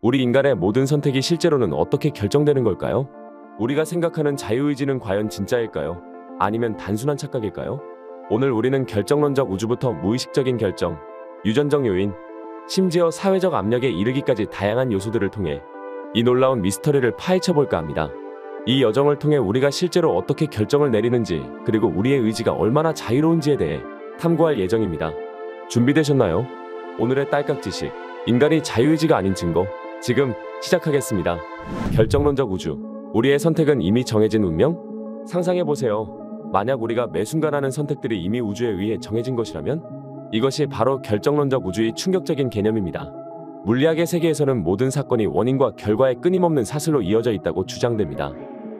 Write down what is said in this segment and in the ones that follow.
우리 인간의 모든 선택이 실제로는 어떻게 결정되는 걸까요? 우리가 생각하는 자유의지는 과연 진짜일까요? 아니면 단순한 착각일까요? 오늘 우리는 결정론적 우주부터 무의식적인 결정, 유전적 요인, 심지어 사회적 압력에 이르기까지 다양한 요소들을 통해 이 놀라운 미스터리를 파헤쳐볼까 합니다. 이 여정을 통해 우리가 실제로 어떻게 결정을 내리는지, 그리고 우리의 의지가 얼마나 자유로운지에 대해 탐구할 예정입니다. 준비되셨나요? 오늘의 딸깍 지식, 인간이 자유의지가 아닌 증거, 지금 시작하겠습니다. 결정론적 우주, 우리의 선택은 이미 정해진 운명? 상상해보세요. 만약 우리가 매 순간 하는 선택들이 이미 우주에 의해 정해진 것이라면? 이것이 바로 결정론적 우주의 충격적인 개념입니다. 물리학의 세계에서는 모든 사건이 원인과 결과의 끊임없는 사슬로 이어져 있다고 주장됩니다.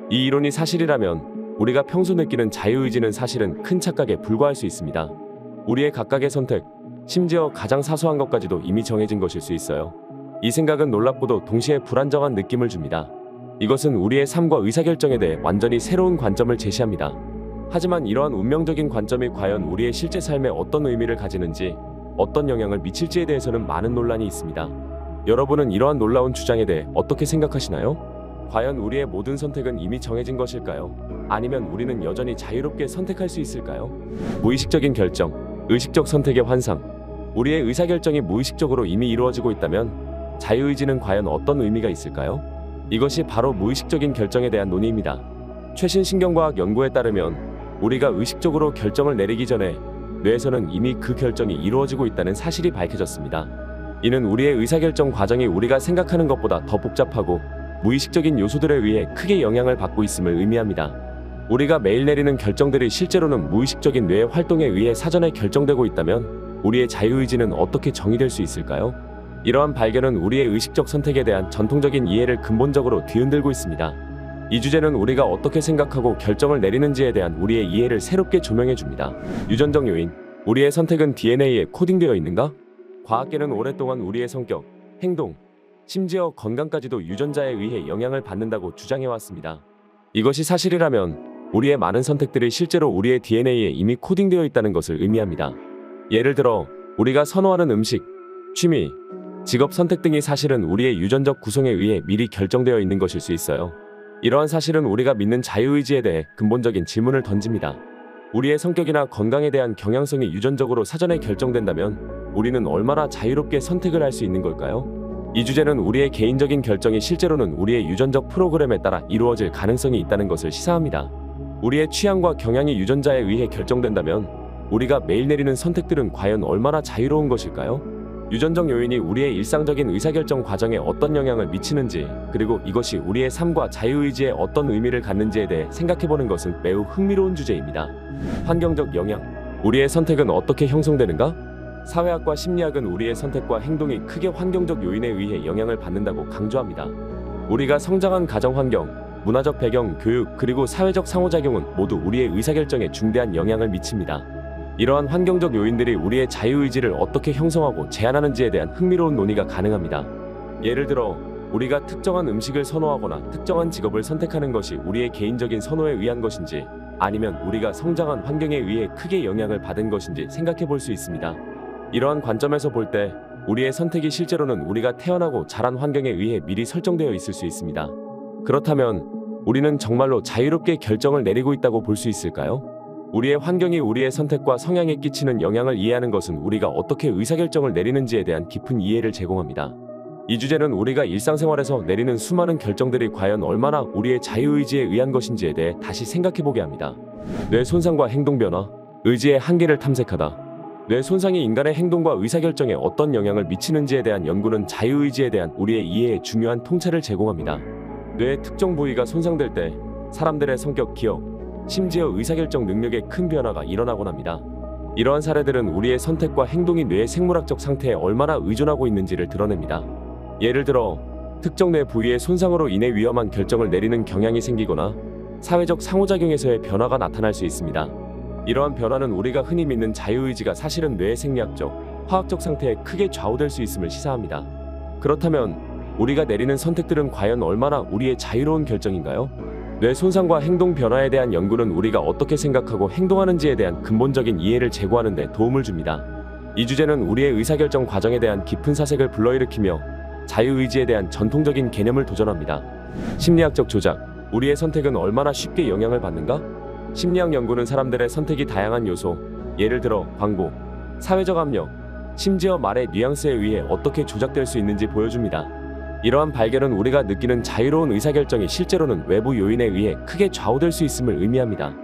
이 이론이 사실이라면 우리가 평소 느끼는 자유의지는 사실은 큰 착각에 불과할 수 있습니다. 우리의 각각의 선택, 심지어 가장 사소한 것까지도 이미 정해진 것일 수 있어요. 이 생각은 놀랍고도 동시에 불안정한 느낌을 줍니다. 이것은 우리의 삶과 의사결정에 대해 완전히 새로운 관점을 제시합니다. 하지만 이러한 운명적인 관점이 과연 우리의 실제 삶에 어떤 의미를 가지는지, 어떤 영향을 미칠지에 대해서는 많은 논란이 있습니다. 여러분은 이러한 놀라운 주장에 대해 어떻게 생각하시나요? 과연 우리의 모든 선택은 이미 정해진 것일까요? 아니면 우리는 여전히 자유롭게 선택할 수 있을까요? 무의식적인 결정, 의식적 선택의 환상. 우리의 의사결정이 무의식적으로 이미 이루어지고 있다면 자유의지는 과연 어떤 의미가 있을까요? 이것이 바로 무의식적인 결정에 대한 논의입니다. 최신 신경과학 연구에 따르면 우리가 의식적으로 결정을 내리기 전에 뇌에서는 이미 그 결정이 이루어지고 있다는 사실이 밝혀졌습니다. 이는 우리의 의사결정 과정이 우리가 생각하는 것보다 더 복잡하고 무의식적인 요소들에 의해 크게 영향을 받고 있음을 의미합니다. 우리가 매일 내리는 결정들이 실제로는 무의식적인 뇌의 활동에 의해 사전에 결정되고 있다면 우리의 자유의지는 어떻게 정의될 수 있을까요? 이러한 발견은 우리의 의식적 선택에 대한 전통적인 이해를 근본적으로 뒤흔들고 있습니다. 이 주제는 우리가 어떻게 생각하고 결정을 내리는지에 대한 우리의 이해를 새롭게 조명해 줍니다. 유전적 요인, 우리의 선택은 DNA에 코딩되어 있는가? 과학계는 오랫동안 우리의 성격, 행동, 심지어 건강까지도 유전자에 의해 영향을 받는다고 주장해왔습니다. 이것이 사실이라면 우리의 많은 선택들이 실제로 우리의 DNA에 이미 코딩되어 있다는 것을 의미합니다. 예를 들어 우리가 선호하는 음식, 취미, 직업 선택 등이 사실은 우리의 유전적 구성에 의해 미리 결정되어 있는 것일 수 있어요. 이러한 사실은 우리가 믿는 자유의지에 대해 근본적인 질문을 던집니다. 우리의 성격이나 건강에 대한 경향성이 유전적으로 사전에 결정된다면 우리는 얼마나 자유롭게 선택을 할 수 있는 걸까요? 이 주제는 우리의 개인적인 결정이 실제로는 우리의 유전적 프로그램에 따라 이루어질 가능성이 있다는 것을 시사합니다. 우리의 취향과 경향이 유전자에 의해 결정된다면 우리가 매일 내리는 선택들은 과연 얼마나 자유로운 것일까요? 유전적 요인이 우리의 일상적인 의사결정 과정에 어떤 영향을 미치는지, 그리고 이것이 우리의 삶과 자유의지에 어떤 의미를 갖는지에 대해 생각해보는 것은 매우 흥미로운 주제입니다. 환경적 영향, 우리의 선택은 어떻게 형성되는가? 사회학과 심리학은 우리의 선택과 행동이 크게 환경적 요인에 의해 영향을 받는다고 강조합니다. 우리가 성장한 가정 환경, 문화적 배경, 교육, 그리고 사회적 상호작용은 모두 우리의 의사결정에 중대한 영향을 미칩니다. 이러한 환경적 요인들이 우리의 자유의지를 어떻게 형성하고 제한하는지에 대한 흥미로운 논의가 가능합니다. 예를 들어 우리가 특정한 음식을 선호하거나 특정한 직업을 선택하는 것이 우리의 개인적인 선호에 의한 것인지, 아니면 우리가 성장한 환경에 의해 크게 영향을 받은 것인지 생각해 볼 수 있습니다. 이러한 관점에서 볼 때 우리의 선택이 실제로는 우리가 태어나고 자란 환경에 의해 미리 설정되어 있을 수 있습니다. 그렇다면 우리는 정말로 자유롭게 결정을 내리고 있다고 볼 수 있을까요? 우리의 환경이 우리의 선택과 성향에 끼치는 영향을 이해하는 것은 우리가 어떻게 의사결정을 내리는지에 대한 깊은 이해를 제공합니다. 이 주제는 우리가 일상생활에서 내리는 수많은 결정들이 과연 얼마나 우리의 자유의지에 의한 것인지에 대해 다시 생각해보게 합니다. 뇌 손상과 행동 변화, 의지의 한계를 탐색하다. 뇌 손상이 인간의 행동과 의사결정에 어떤 영향을 미치는지에 대한 연구는 자유의지에 대한 우리의 이해에 중요한 통찰을 제공합니다. 뇌의 특정 부위가 손상될 때 사람들의 성격, 기억, 심지어 의사결정 능력에 큰 변화가 일어나곤 합니다. 이러한 사례들은 우리의 선택과 행동이 뇌의 생물학적 상태에 얼마나 의존하고 있는지를 드러냅니다. 예를 들어 특정 뇌 부위의 손상으로 인해 위험한 결정을 내리는 경향이 생기거나 사회적 상호작용에서의 변화가 나타날 수 있습니다. 이러한 변화는 우리가 흔히 믿는 자유의지가 사실은 뇌의 생리학적, 화학적 상태에 크게 좌우될 수 있음을 시사합니다. 그렇다면 우리가 내리는 선택들은 과연 얼마나 우리의 자유로운 결정인가요? 뇌 손상과 행동 변화에 대한 연구는 우리가 어떻게 생각하고 행동하는지에 대한 근본적인 이해를 제고하는 데 도움을 줍니다. 이 주제는 우리의 의사결정 과정에 대한 깊은 사색을 불러일으키며 자유의지에 대한 전통적인 개념을 도전합니다. 심리학적 조작. 우리의 선택은 얼마나 쉽게 영향을 받는가? 심리학 연구는 사람들의 선택이 다양한 요소, 예를 들어 광고, 사회적 압력, 심지어 말의 뉘앙스에 의해 어떻게 조작될 수 있는지 보여줍니다. 이러한 발견은 우리가 느끼는 자유로운 의사결정이 실제로는 외부 요인에 의해 크게 좌우될 수 있음을 의미합니다.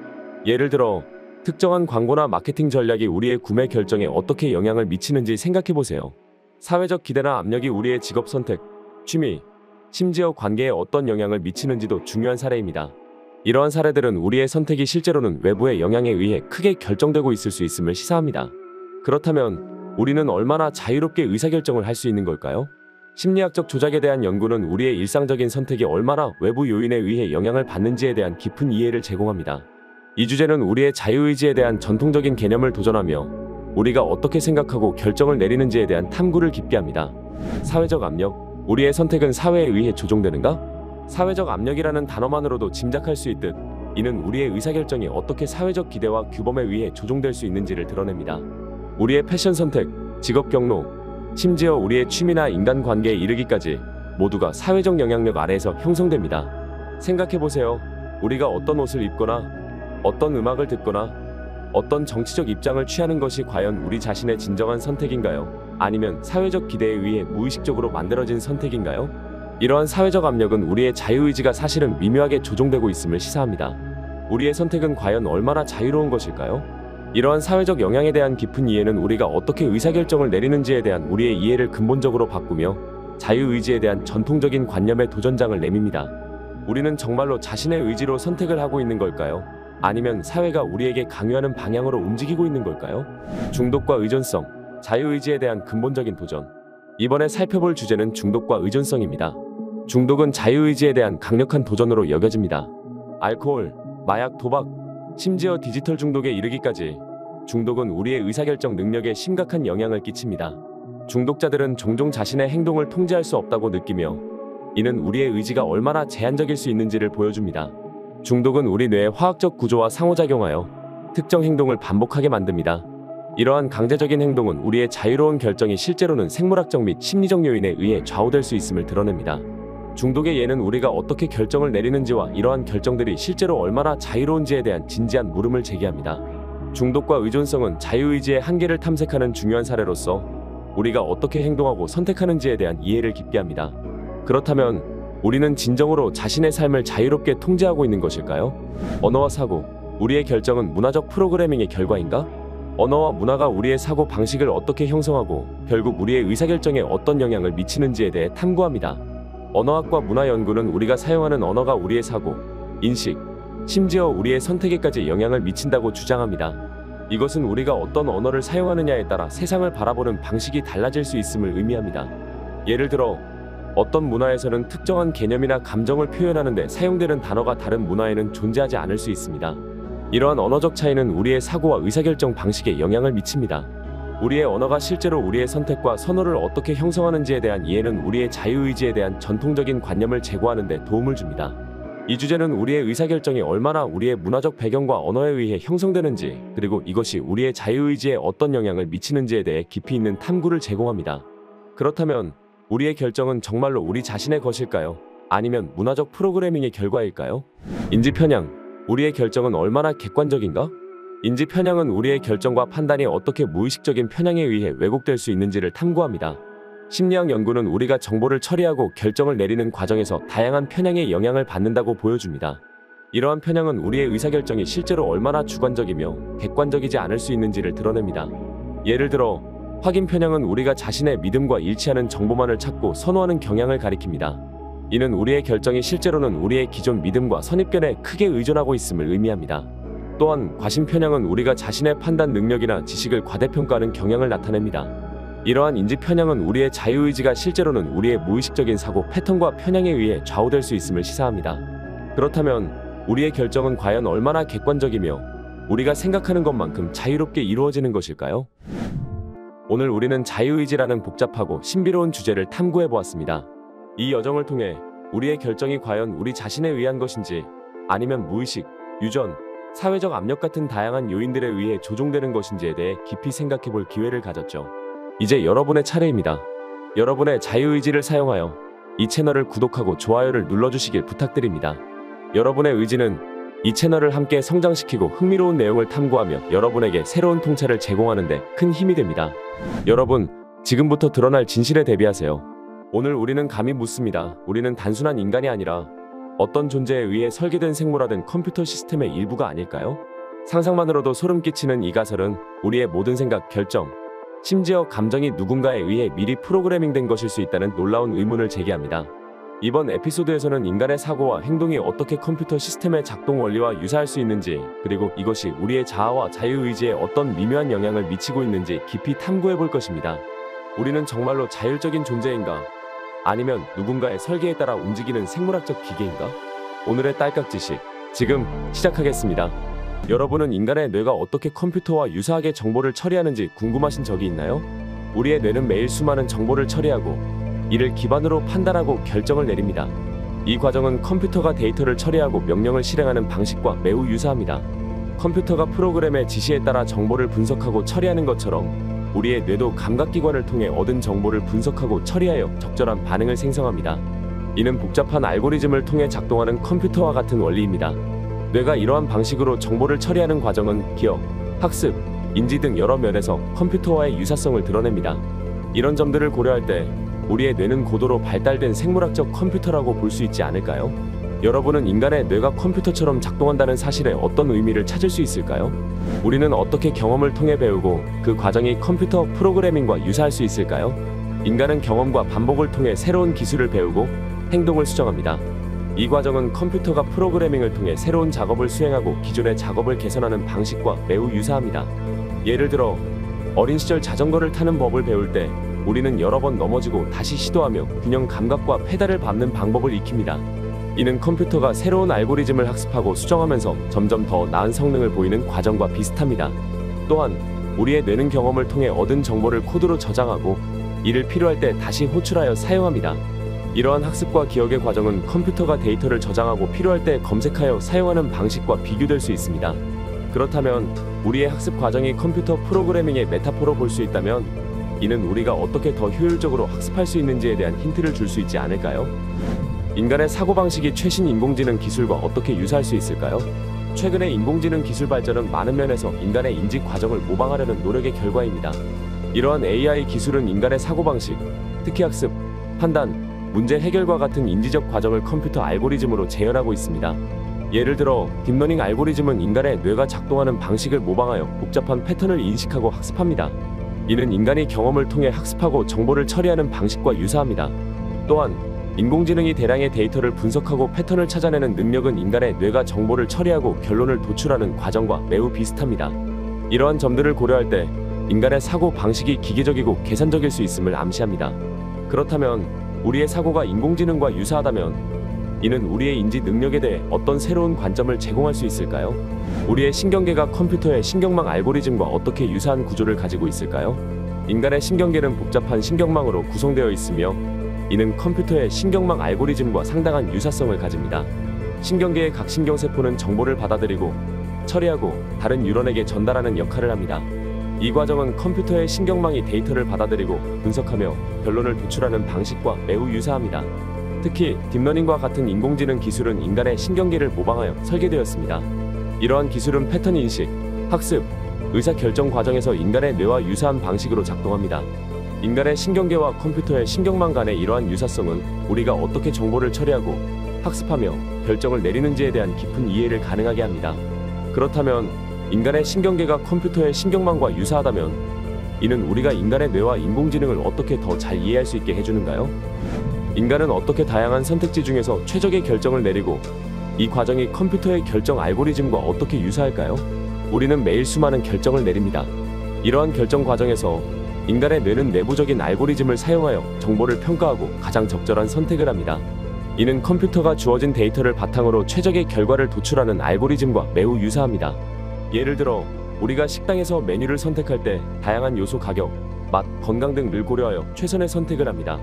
예를 들어 특정한 광고나 마케팅 전략이 우리의 구매 결정에 어떻게 영향을 미치는지 생각해보세요. 사회적 기대나 압력이 우리의 직업 선택, 취미, 심지어 관계에 어떤 영향을 미치는지도 중요한 사례입니다. 이러한 사례들은 우리의 선택이 실제로는 외부의 영향에 의해 크게 결정되고 있을 수 있음을 시사합니다. 그렇다면 우리는 얼마나 자유롭게 의사결정을 할 수 있는 걸까요? 심리학적 조작에 대한 연구는 우리의 일상적인 선택이 얼마나 외부 요인에 의해 영향을 받는지에 대한 깊은 이해를 제공합니다. 이 주제는 우리의 자유의지에 대한 전통적인 개념을 도전하며 우리가 어떻게 생각하고 결정을 내리는지에 대한 탐구를 깊게 합니다. 사회적 압력. 우리의 선택은 사회에 의해 조종되는가? 사회적 압력이라는 단어만으로도 짐작할 수 있듯 이는 우리의 의사결정이 어떻게 사회적 기대와 규범에 의해 조종될 수 있는지를 드러냅니다. 우리의 패션 선택, 직업 경로, 심지어 우리의 취미나 인간관계에 이르기까지 모두가 사회적 영향력 아래에서 형성됩니다. 생각해보세요. 우리가 어떤 옷을 입거나 어떤 음악을 듣거나 어떤 정치적 입장을 취하는 것이 과연 우리 자신의 진정한 선택인가요? 아니면 사회적 기대에 의해 무의식적으로 만들어진 선택인가요? 이러한 사회적 압력은 우리의 자유의지가 사실은 미묘하게 조종되고 있음을 시사합니다. 우리의 선택은 과연 얼마나 자유로운 것일까요? 이러한 사회적 영향에 대한 깊은 이해는 우리가 어떻게 의사결정을 내리는지에 대한 우리의 이해를 근본적으로 바꾸며 자유의지에 대한 전통적인 관념의 도전장을 내밉니다. 우리는 정말로 자신의 의지로 선택을 하고 있는 걸까요? 아니면 사회가 우리에게 강요하는 방향으로 움직이고 있는 걸까요? 중독과 의존성, 자유의지에 대한 근본적인 도전. 이번에 살펴볼 주제는 중독과 의존성입니다. 중독은 자유의지에 대한 강력한 도전으로 여겨집니다. 알코올, 마약, 도박, 심지어 디지털 중독에 이르기까지 중독은 우리의 의사결정 능력에 심각한 영향을 끼칩니다. 중독자들은 종종 자신의 행동을 통제할 수 없다고 느끼며 이는 우리의 의지가 얼마나 제한적일 수 있는지를 보여줍니다. 중독은 우리 뇌의 화학적 구조와 상호작용하여 특정 행동을 반복하게 만듭니다. 이러한 강제적인 행동은 우리의 자유로운 결정이 실제로는 생물학적 및 심리적 요인에 의해 좌우될 수 있음을 드러냅니다. 중독의 예는 우리가 어떻게 결정을 내리는지와 이러한 결정들이 실제로 얼마나 자유로운지에 대한 진지한 물음을 제기합니다. 중독과 의존성은 자유의지의 한계를 탐색하는 중요한 사례로서 우리가 어떻게 행동하고 선택하는지에 대한 이해를 깊게 합니다. 그렇다면 우리는 진정으로 자신의 삶을 자유롭게 통제하고 있는 것일까요? 언어와 사고. 우리의 결정은 문화적 프로그래밍의 결과인가? 언어와 문화가 우리의 사고 방식을 어떻게 형성하고 결국 우리의 의사결정에 어떤 영향을 미치는지에 대해 탐구합니다. 언어학과 문화 연구는 우리가 사용하는 언어가 우리의 사고, 인식, 심지어 우리의 선택에까지 영향을 미친다고 주장합니다. 이것은 우리가 어떤 언어를 사용하느냐에 따라 세상을 바라보는 방식이 달라질 수 있음을 의미합니다. 예를 들어 어떤 문화에서는 특정한 개념이나 감정을 표현하는데 사용되는 단어가 다른 문화에는 존재하지 않을 수 있습니다. 이러한 언어적 차이는 우리의 사고와 의사결정 방식에 영향을 미칩니다. 우리의 언어가 실제로 우리의 선택과 선호를 어떻게 형성하는지에 대한 이해는 우리의 자유의지에 대한 전통적인 관념을 제고하는 데 도움을 줍니다. 이 주제는 우리의 의사결정이 얼마나 우리의 문화적 배경과 언어에 의해 형성되는지, 그리고 이것이 우리의 자유의지에 어떤 영향을 미치는지에 대해 깊이 있는 탐구를 제공합니다. 그렇다면 우리의 결정은 정말로 우리 자신의 것일까요? 아니면 문화적 프로그래밍의 결과일까요? 인지 편향. 우리의 결정은 얼마나 객관적인가? 인지 편향은 우리의 결정과 판단이 어떻게 무의식적인 편향에 의해 왜곡될 수 있는지를 탐구합니다. 심리학 연구는 우리가 정보를 처리하고 결정을 내리는 과정에서 다양한 편향의 영향을 받는다고 보여줍니다. 이러한 편향은 우리의 의사결정이 실제로 얼마나 주관적이며 객관적이지 않을 수 있는지를 드러냅니다. 예를 들어 확인 편향은 우리가 자신의 믿음과 일치하는 정보만을 찾고 선호하는 경향을 가리킵니다. 이는 우리의 결정이 실제로는 우리의 기존 믿음과 선입견에 크게 의존하고 있음을 의미합니다. 또한 과신 편향은 우리가 자신의 판단 능력이나 지식을 과대평가하는 경향을 나타냅니다. 이러한 인지 편향은 우리의 자유의지가 실제로는 우리의 무의식적인 사고 패턴과 편향에 의해 좌우될 수 있음을 시사합니다. 그렇다면 우리의 결정은 과연 얼마나 객관적이며 우리가 생각하는 것만큼 자유롭게 이루어지는 것일까요? 오늘 우리는 자유의지라는 복잡하고 신비로운 주제를 탐구해 보았습니다. 이 여정을 통해 우리의 결정이 과연 우리 자신에 의한 것인지 아니면 무의식, 유전, 사회적 압력 같은 다양한 요인들에 의해 조종되는 것인지에 대해 깊이 생각해 볼 기회를 가졌죠. 이제 여러분의 차례입니다. 여러분의 자유의지를 사용하여 이 채널을 구독하고 좋아요를 눌러주시길 부탁드립니다. 여러분의 의지는 이 채널을 함께 성장시키고 흥미로운 내용을 탐구하며 여러분에게 새로운 통찰을 제공하는 데 큰 힘이 됩니다. 여러분, 지금부터 드러날 진실에 대비하세요. 오늘 우리는 감히 묻습니다. 우리는 단순한 인간이 아니라 어떤 존재에 의해 설계된 생물화된 컴퓨터 시스템의 일부가 아닐까요? 상상만으로도 소름 끼치는 이 가설은 우리의 모든 생각, 결정, 심지어 감정이 누군가에 의해 미리 프로그래밍된 것일 수 있다는 놀라운 의문을 제기합니다. 이번 에피소드에서는 인간의 사고와 행동이 어떻게 컴퓨터 시스템의 작동 원리와 유사할 수 있는지, 그리고 이것이 우리의 자아와 자유의지에 어떤 미묘한 영향을 미치고 있는지 깊이 탐구해 볼 것입니다. 우리는 정말로 자율적인 존재인가? 아니면 누군가의 설계에 따라 움직이는 생물학적 기계인가? 오늘의 딸깍 지식, 지금 시작하겠습니다. 여러분은 인간의 뇌가 어떻게 컴퓨터와 유사하게 정보를 처리하는지 궁금하신 적이 있나요? 우리의 뇌는 매일 수많은 정보를 처리하고 이를 기반으로 판단하고 결정을 내립니다. 이 과정은 컴퓨터가 데이터를 처리하고 명령을 실행하는 방식과 매우 유사합니다. 컴퓨터가 프로그램의 지시에 따라 정보를 분석하고 처리하는 것처럼 우리의 뇌도 감각기관을 통해 얻은 정보를 분석하고 처리하여 적절한 반응을 생성합니다. 이는 복잡한 알고리즘을 통해 작동하는 컴퓨터와 같은 원리입니다. 뇌가 이러한 방식으로 정보를 처리하는 과정은 기억, 학습, 인지 등 여러 면에서 컴퓨터와의 유사성을 드러냅니다. 이런 점들을 고려할 때 우리의 뇌는 고도로 발달된 생물학적 컴퓨터라고 볼 수 있지 않을까요? 여러분은 인간의 뇌가 컴퓨터처럼 작동한다는 사실에 어떤 의미를 찾을 수 있을까요? 우리는 어떻게 경험을 통해 배우고 그 과정이 컴퓨터 프로그래밍과 유사할 수 있을까요? 인간은 경험과 반복을 통해 새로운 기술을 배우고 행동을 수정합니다. 이 과정은 컴퓨터가 프로그래밍을 통해 새로운 작업을 수행하고 기존의 작업을 개선하는 방식과 매우 유사합니다. 예를 들어 어린 시절 자전거를 타는 법을 배울 때 우리는 여러 번 넘어지고 다시 시도하며 균형 감각과 페달을 밟는 방법을 익힙니다. 이는 컴퓨터가 새로운 알고리즘을 학습하고 수정하면서 점점 더 나은 성능을 보이는 과정과 비슷합니다. 또한 우리의 뇌는 경험을 통해 얻은 정보를 코드로 저장하고 이를 필요할 때 다시 호출하여 사용합니다. 이러한 학습과 기억의 과정은 컴퓨터가 데이터를 저장하고 필요할 때 검색하여 사용하는 방식과 비교될 수 있습니다. 그렇다면 우리의 학습 과정이 컴퓨터 프로그래밍의 메타포로 볼 수 있다면 이는 우리가 어떻게 더 효율적으로 학습할 수 있는지에 대한 힌트를 줄 수 있지 않을까요? 인간의 사고방식이 최신 인공지능 기술과 어떻게 유사할 수 있을까요? 최근의 인공지능 기술 발전은 많은 면에서 인간의 인지 과정을 모방하려는 노력의 결과입니다. 이러한 AI 기술은 인간의 사고방식, 특히 학습, 판단, 문제 해결과 같은 인지적 과정을 컴퓨터 알고리즘으로 재현하고 있습니다. 예를 들어 딥러닝 알고리즘은 인간의 뇌가 작동하는 방식을 모방하여 복잡한 패턴을 인식하고 학습합니다. 이는 인간이 경험을 통해 학습하고 정보를 처리하는 방식과 유사합니다. 또한 인공지능이 대량의 데이터를 분석하고 패턴을 찾아내는 능력은 인간의 뇌가 정보를 처리하고 결론을 도출하는 과정과 매우 비슷합니다. 이러한 점들을 고려할 때 인간의 사고 방식이 기계적이고 계산적일 수 있음을 암시합니다. 그렇다면 우리의 사고가 인공지능과 유사하다면 이는 우리의 인지 능력에 대해 어떤 새로운 관점을 제공할 수 있을까요? 우리의 신경계가 컴퓨터의 신경망 알고리즘과 어떻게 유사한 구조를 가지고 있을까요? 인간의 신경계는 복잡한 신경망으로 구성되어 있으며 이는 컴퓨터의 신경망 알고리즘과 상당한 유사성을 가집니다. 신경계의 각 신경세포는 정보를 받아들이고 처리하고 다른 뉴런에게 전달하는 역할을 합니다. 이 과정은 컴퓨터의 신경망이 데이터를 받아들이고 분석하며 결론을 도출하는 방식과 매우 유사합니다. 특히 딥러닝과 같은 인공지능 기술은 인간의 신경계를 모방하여 설계되었습니다. 이러한 기술은 패턴 인식, 학습, 의사결정 과정에서 인간의 뇌와 유사한 방식으로 작동합니다. 인간의 신경계와 컴퓨터의 신경망 간의 이러한 유사성은 우리가 어떻게 정보를 처리하고 학습하며 결정을 내리는지에 대한 깊은 이해를 가능하게 합니다. 그렇다면 인간의 신경계가 컴퓨터의 신경망과 유사하다면 이는 우리가 인간의 뇌와 인공지능을 어떻게 더 잘 이해할 수 있게 해주는가요? 인간은 어떻게 다양한 선택지 중에서 최적의 결정을 내리고 이 과정이 컴퓨터의 결정 알고리즘과 어떻게 유사할까요? 우리는 매일 수많은 결정을 내립니다. 이러한 결정 과정에서 인간의 뇌는 내부적인 알고리즘을 사용하여 정보를 평가하고 가장 적절한 선택을 합니다. 이는 컴퓨터가 주어진 데이터를 바탕으로 최적의 결과를 도출하는 알고리즘과 매우 유사합니다. 예를 들어 우리가 식당에서 메뉴를 선택할 때 다양한 요소 가격, 맛, 건강 등을 고려하여 최선의 선택을 합니다.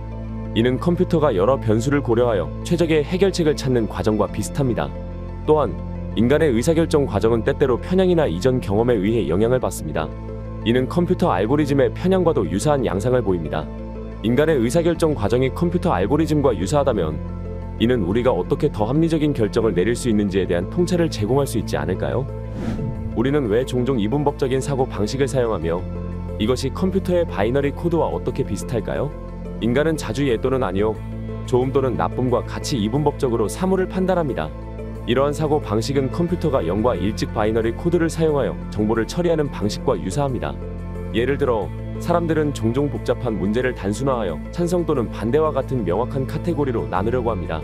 이는 컴퓨터가 여러 변수를 고려하여 최적의 해결책을 찾는 과정과 비슷합니다. 또한 인간의 의사결정 과정은 때때로 편향이나 이전 경험에 의해 영향을 받습니다. 이는 컴퓨터 알고리즘의 편향과도 유사한 양상을 보입니다. 인간의 의사결정 과정이 컴퓨터 알고리즘과 유사하다면 이는 우리가 어떻게 더 합리적인 결정을 내릴 수 있는지에 대한 통찰을 제공할 수 있지 않을까요? 우리는 왜 종종 이분법적인 사고 방식을 사용하며 이것이 컴퓨터의 바이너리 코드와 어떻게 비슷할까요? 인간은 자주 예 또는 아니요, 좋음 또는 나쁨과 같이 이분법적으로 사물을 판단합니다. 이러한 사고 방식은 컴퓨터가 0과 1 즉 바이너리 코드를 사용하여 정보를 처리하는 방식과 유사합니다. 예를 들어 사람들은 종종 복잡한 문제를 단순화하여 찬성 또는 반대와 같은 명확한 카테고리로 나누려고 합니다.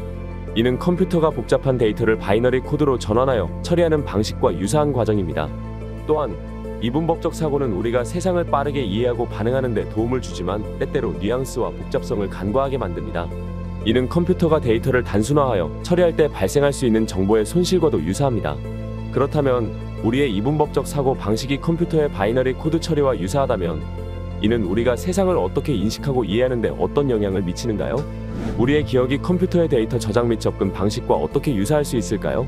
이는 컴퓨터가 복잡한 데이터를 바이너리 코드로 전환하여 처리하는 방식과 유사한 과정입니다. 또한 이분법적 사고는 우리가 세상을 빠르게 이해하고 반응하는 데 도움을 주지만 때때로 뉘앙스와 복잡성을 간과하게 만듭니다. 이는 컴퓨터가 데이터를 단순화하여 처리할 때 발생할 수 있는 정보의 손실과도 유사합니다. 그렇다면 우리의 이분법적 사고 방식이 컴퓨터의 바이너리 코드 처리와 유사하다면 이는 우리가 세상을 어떻게 인식하고 이해하는 데 어떤 영향을 미치는가요? 우리의 기억이 컴퓨터의 데이터 저장 및 접근 방식과 어떻게 유사할 수 있을까요?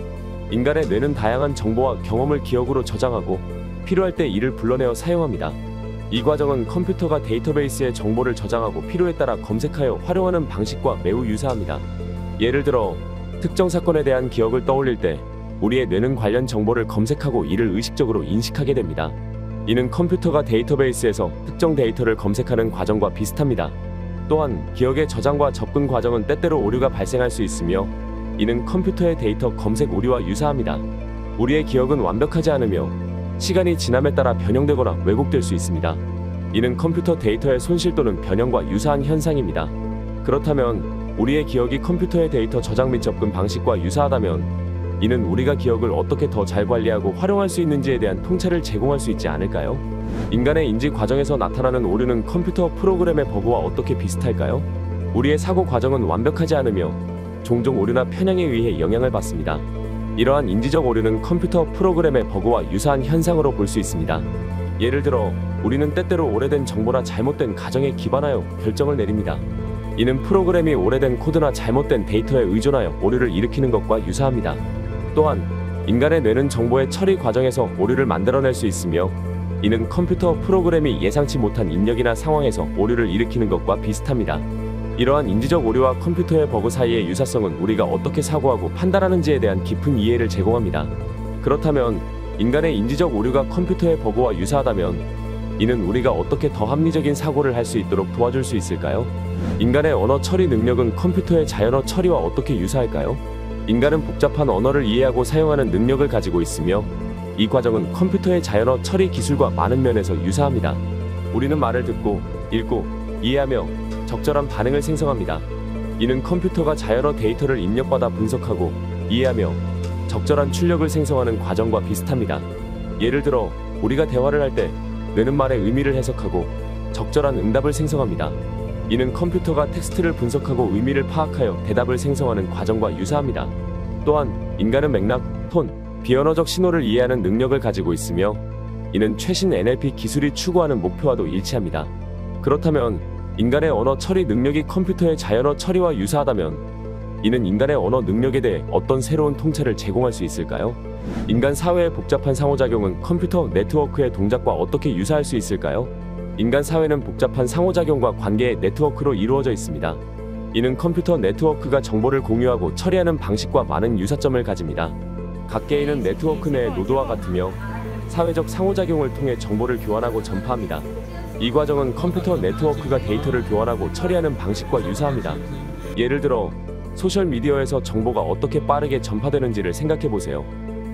인간의 뇌는 다양한 정보와 경험을 기억으로 저장하고 필요할 때 이를 불러내어 사용합니다. 이 과정은 컴퓨터가 데이터베이스에 정보를 저장하고 필요에 따라 검색하여 활용하는 방식과 매우 유사합니다. 예를 들어 특정 사건에 대한 기억을 떠올릴 때 우리의 뇌는 관련 정보를 검색하고 이를 의식적으로 인식하게 됩니다. 이는 컴퓨터가 데이터베이스에서 특정 데이터를 검색하는 과정과 비슷합니다. 또한 기억의 저장과 접근 과정은 때때로 오류가 발생할 수 있으며 이는 컴퓨터의 데이터 검색 오류와 유사합니다. 우리의 기억은 완벽하지 않으며 시간이 지남에 따라 변형되거나 왜곡될 수 있습니다. 이는 컴퓨터 데이터의 손실 또는 변형과 유사한 현상입니다. 그렇다면 우리의 기억이 컴퓨터의 데이터 저장 및 접근 방식과 유사하다면 이는 우리가 기억을 어떻게 더 잘 관리하고 활용할 수 있는지에 대한 통찰을 제공할 수 있지 않을까요? 인간의 인지 과정에서 나타나는 오류는 컴퓨터 프로그램의 버그와 어떻게 비슷할까요? 우리의 사고 과정은 완벽하지 않으며 종종 오류나 편향에 의해 영향을 받습니다. 이러한 인지적 오류는 컴퓨터 프로그램의 버그와 유사한 현상으로 볼 수 있습니다. 예를 들어 우리는 때때로 오래된 정보나 잘못된 가정에 기반하여 결정을 내립니다. 이는 프로그램이 오래된 코드나 잘못된 데이터에 의존하여 오류를 일으키는 것과 유사합니다. 또한 인간의 뇌는 정보의 처리 과정에서 오류를 만들어낼 수 있으며 이는 컴퓨터 프로그램이 예상치 못한 입력이나 상황에서 오류를 일으키는 것과 비슷합니다. 이러한 인지적 오류와 컴퓨터의 버그 사이의 유사성은 우리가 어떻게 사고하고 판단하는지에 대한 깊은 이해를 제공합니다. 그렇다면 인간의 인지적 오류가 컴퓨터의 버그와 유사하다면 이는 우리가 어떻게 더 합리적인 사고를 할 수 있도록 도와줄 수 있을까요? 인간의 언어 처리 능력은 컴퓨터의 자연어 처리와 어떻게 유사할까요? 인간은 복잡한 언어를 이해하고 사용하는 능력을 가지고 있으며 이 과정은 컴퓨터의 자연어 처리 기술과 많은 면에서 유사합니다. 우리는 말을 듣고, 읽고, 이해하며 적절한 반응을 생성합니다. 이는 컴퓨터가 자연어 데이터를 입력받아 분석하고 이해하며 적절한 출력을 생성하는 과정과 비슷합니다. 예를 들어 우리가 대화를 할 때 뇌는 말의 의미를 해석하고 적절한 응답을 생성합니다. 이는 컴퓨터가 텍스트를 분석하고 의미를 파악하여 대답을 생성하는 과정과 유사합니다. 또한 인간은 맥락, 톤, 비언어적 신호를 이해하는 능력을 가지고 있으며 이는 최신 NLP 기술이 추구하는 목표와도 일치합니다. 그렇다면 인간의 언어 처리 능력이 컴퓨터의 자연어 처리와 유사하다면 이는 인간의 언어 능력에 대해 어떤 새로운 통찰을 제공할 수 있을까요? 인간 사회의 복잡한 상호작용은 컴퓨터 네트워크의 동작과 어떻게 유사할 수 있을까요? 인간 사회는 복잡한 상호작용과 관계의 네트워크로 이루어져 있습니다. 이는 컴퓨터 네트워크가 정보를 공유하고 처리하는 방식과 많은 유사점을 가집니다. 각 개인은 네트워크 내의 노드와 같으며 사회적 상호작용을 통해 정보를 교환하고 전파합니다. 이 과정은 컴퓨터 네트워크가 데이터를 교환하고 처리하는 방식과 유사합니다. 예를 들어 소셜미디어에서 정보가 어떻게 빠르게 전파되는지를 생각해보세요.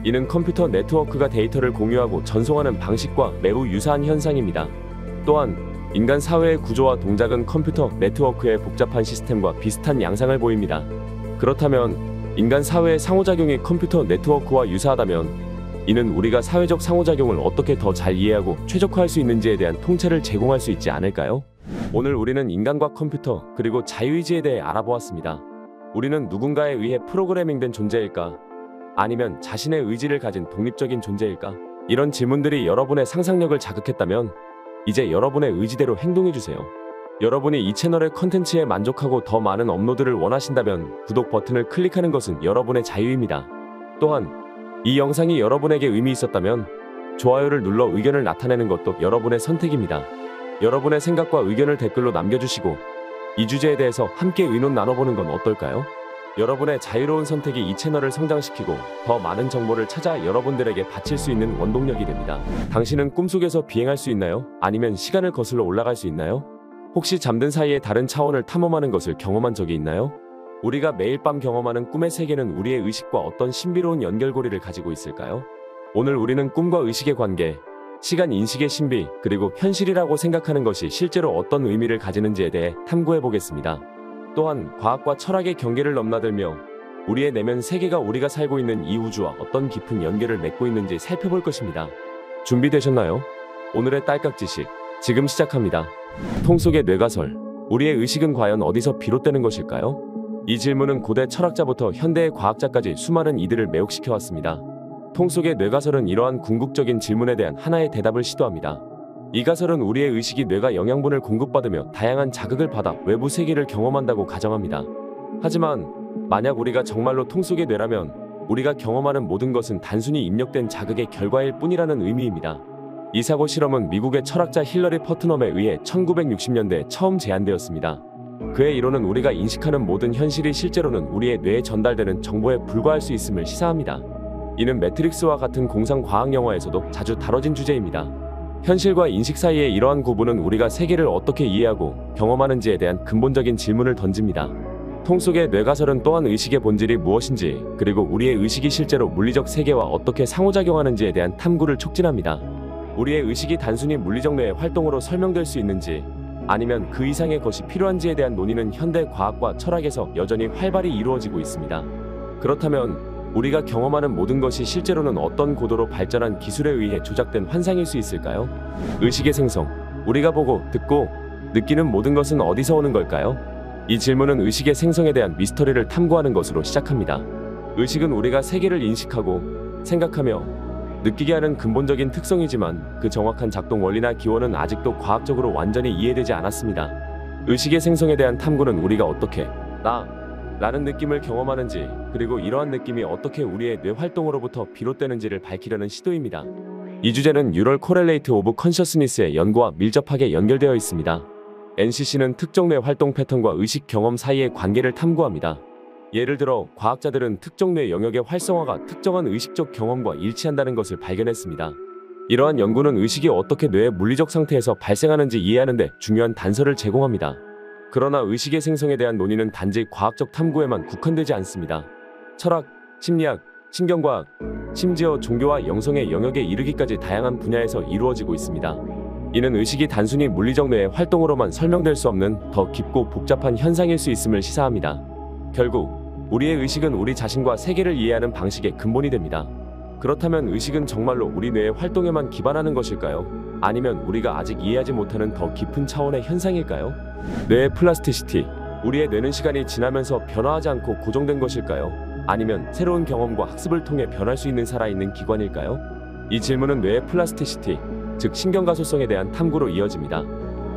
이는 컴퓨터 네트워크가 데이터를 공유하고 전송하는 방식과 매우 유사한 현상입니다. 또한 인간 사회의 구조와 동작은 컴퓨터 네트워크의 복잡한 시스템과 비슷한 양상을 보입니다. 그렇다면 인간 사회의 상호작용이 컴퓨터 네트워크와 유사하다면 이는 우리가 사회적 상호작용을 어떻게 더 잘 이해하고 최적화할 수 있는지에 대한 통찰을 제공할 수 있지 않을까요? 오늘 우리는 인간과 컴퓨터 그리고 자유의지에 대해 알아보았습니다. 우리는 누군가에 의해 프로그래밍된 존재일까? 아니면 자신의 의지를 가진 독립적인 존재일까? 이런 질문들이 여러분의 상상력을 자극했다면 이제 여러분의 의지대로 행동해주세요. 여러분이 이 채널의 컨텐츠에 만족하고 더 많은 업로드를 원하신다면 구독 버튼을 클릭하는 것은 여러분의 자유입니다. 또한 이 영상이 여러분에게 의미 있었다면 좋아요를 눌러 의견을 나타내는 것도 여러분의 선택입니다. 여러분의 생각과 의견을 댓글로 남겨주시고 이 주제에 대해서 함께 의논 나눠보는 건 어떨까요? 여러분의 자유로운 선택이 이 채널을 성장시키고 더 많은 정보를 찾아 여러분들에게 바칠 수 있는 원동력이 됩니다. 당신은 꿈속에서 비행할 수 있나요? 아니면 시간을 거슬러 올라갈 수 있나요? 혹시 잠든 사이에 다른 차원을 탐험하는 것을 경험한 적이 있나요? 우리가 매일 밤 경험하는 꿈의 세계는 우리의 의식과 어떤 신비로운 연결고리를 가지고 있을까요? 오늘 우리는 꿈과 의식의 관계, 시간 인식의 신비, 그리고 현실이라고 생각하는 것이 실제로 어떤 의미를 가지는지에 대해 탐구해 보겠습니다. 또한 과학과 철학의 경계를 넘나들며 우리의 내면 세계가 우리가 살고 있는 이 우주와 어떤 깊은 연결을 맺고 있는지 살펴볼 것입니다. 준비되셨나요? 오늘의 딸깍 지식, 지금 시작합니다. 통 속의 뇌가설, 우리의 의식은 과연 어디서 비롯되는 것일까요? 이 질문은 고대 철학자부터 현대의 과학자까지 수많은 이들을 매혹시켜왔습니다. 통 속의 뇌가설은 이러한 궁극적인 질문에 대한 하나의 대답을 시도합니다. 이 가설은 우리의 의식이 뇌가 영양분을 공급받으며 다양한 자극을 받아 외부 세계를 경험한다고 가정합니다. 하지만 만약 우리가 정말로 통 속의 뇌라면 우리가 경험하는 모든 것은 단순히 입력된 자극의 결과일 뿐이라는 의미입니다. 이 사고 실험은 미국의 철학자 힐러리 퍼트넘에 의해 1960년대에 처음 제안되었습니다. 그의 이론은 우리가 인식하는 모든 현실이 실제로는 우리의 뇌에 전달되는 정보에 불과할 수 있음을 시사합니다. 이는 매트릭스와 같은 공상 과학 영화에서도 자주 다뤄진 주제입니다. 현실과 인식 사이의 이러한 구분은 우리가 세계를 어떻게 이해하고 경험하는지에 대한 근본적인 질문을 던집니다. 통 속의 뇌가설은 또한 의식의 본질이 무엇인지, 그리고 우리의 의식이 실제로 물리적 세계와 어떻게 상호작용하는지에 대한 탐구를 촉진합니다. 우리의 의식이 단순히 물리적 뇌의 활동으로 설명될 수 있는지, 아니면 그 이상의 것이 필요한지에 대한 논의는 현대 과학과 철학에서 여전히 활발히 이루어지고 있습니다. 그렇다면 우리가 경험하는 모든 것이 실제로는 어떤 고도로 발전한 기술에 의해 조작된 환상일 수 있을까요? 의식의 생성, 우리가 보고, 듣고, 느끼는 모든 것은 어디서 오는 걸까요? 이 질문은 의식의 생성에 대한 미스터리를 탐구하는 것으로 시작합니다. 의식은 우리가 세계를 인식하고, 생각하며, 느끼게 하는 근본적인 특성이지만 그 정확한 작동 원리나 기원은 아직도 과학적으로 완전히 이해되지 않았습니다. 의식의 생성에 대한 탐구는 우리가 어떻게, 라는 느낌을 경험하는지, 그리고 이러한 느낌이 어떻게 우리의 뇌 활동으로부터 비롯되는지를 밝히려는 시도입니다. 이 주제는 뉴럴 코렐레이트 오브 컨셔스니스의 연구와 밀접하게 연결되어 있습니다. NCC는 특정 뇌 활동 패턴과 의식 경험 사이의 관계를 탐구합니다. 예를 들어 과학자들은 특정 뇌 영역의 활성화가 특정한 의식적 경험과 일치한다는 것을 발견했습니다. 이러한 연구는 의식이 어떻게 뇌의 물리적 상태에서 발생하는지 이해하는 데 중요한 단서를 제공합니다. 그러나 의식의 생성에 대한 논의는 단지 과학적 탐구에만 국한되지 않습니다. 철학, 심리학, 신경과학, 심지어 종교와 영성의 영역에 이르기까지 다양한 분야에서 이루어지고 있습니다. 이는 의식이 단순히 물리적 뇌의 활동으로만 설명될 수 없는 더 깊고 복잡한 현상일 수 있음을 시사합니다. 결국 우리의 의식은 우리 자신과 세계를 이해하는 방식의 근본이 됩니다. 그렇다면 의식은 정말로 우리 뇌의 활동에만 기반하는 것일까요? 아니면 우리가 아직 이해하지 못하는 더 깊은 차원의 현상일까요? 뇌의 플라스티시티, 우리의 뇌는 시간이 지나면서 변화하지 않고 고정된 것일까요? 아니면 새로운 경험과 학습을 통해 변할 수 있는 살아있는 기관일까요? 이 질문은 뇌의 플라스티시티, 즉 신경가소성에 대한 탐구로 이어집니다.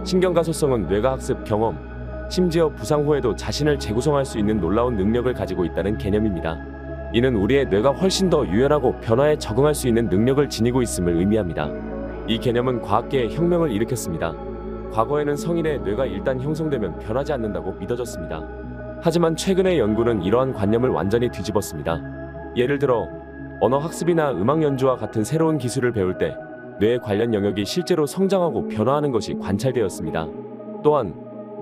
신경가소성은 뇌가 학습, 경험, 심지어 부상 후에도 자신을 재구성할 수 있는 놀라운 능력을 가지고 있다는 개념입니다. 이는 우리의 뇌가 훨씬 더 유연하고 변화에 적응할 수 있는 능력을 지니고 있음을 의미합니다. 이 개념은 과학계에 혁명을 일으켰습니다. 과거에는 성인의 뇌가 일단 형성되면 변하지 않는다고 믿어졌습니다. 하지만 최근의 연구는 이러한 관념을 완전히 뒤집었습니다. 예를 들어 언어 학습이나 음악 연주와 같은 새로운 기술을 배울 때 뇌의 관련 영역이 실제로 성장하고 변화하는 것이 관찰되었습니다. 또한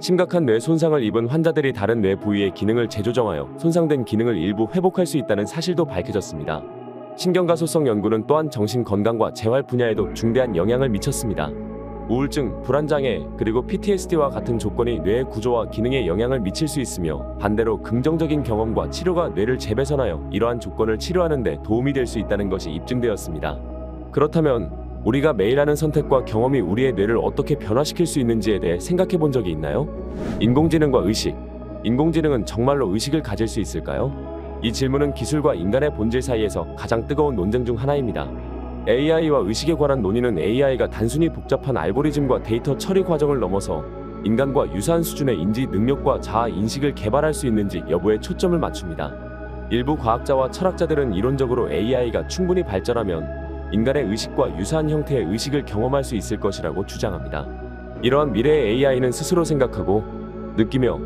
심각한 뇌 손상을 입은 환자들이 다른 뇌 부위의 기능을 재조정하여 손상된 기능을 일부 회복할 수 있다는 사실도 밝혀졌습니다. 신경가소성 연구는 또한 정신 건강과 재활 분야에도 중대한 영향을 미쳤습니다. 우울증, 불안장애, 그리고 PTSD와 같은 조건이 뇌의 구조와 기능에 영향을 미칠 수 있으며 반대로 긍정적인 경험과 치료가 뇌를 재배선하여 이러한 조건을 치료하는 데 도움이 될 수 있다는 것이 입증되었습니다. 그렇다면 우리가 매일 하는 선택과 경험이 우리의 뇌를 어떻게 변화시킬 수 있는지에 대해 생각해 본 적이 있나요? 인공지능과 의식, 인공지능은 정말로 의식을 가질 수 있을까요? 이 질문은 기술과 인간의 본질 사이에서 가장 뜨거운 논쟁 중 하나입니다. AI와 의식에 관한 논의는 AI가 단순히 복잡한 알고리즘과 데이터 처리 과정을 넘어서 인간과 유사한 수준의 인지 능력과 자아 인식을 개발할 수 있는지 여부에 초점을 맞춥니다. 일부 과학자와 철학자들은 이론적으로 AI가 충분히 발전하면 인간의 의식과 유사한 형태의 의식을 경험할 수 있을 것이라고 주장합니다. 이러한 미래의 AI는 스스로 생각하고 느끼며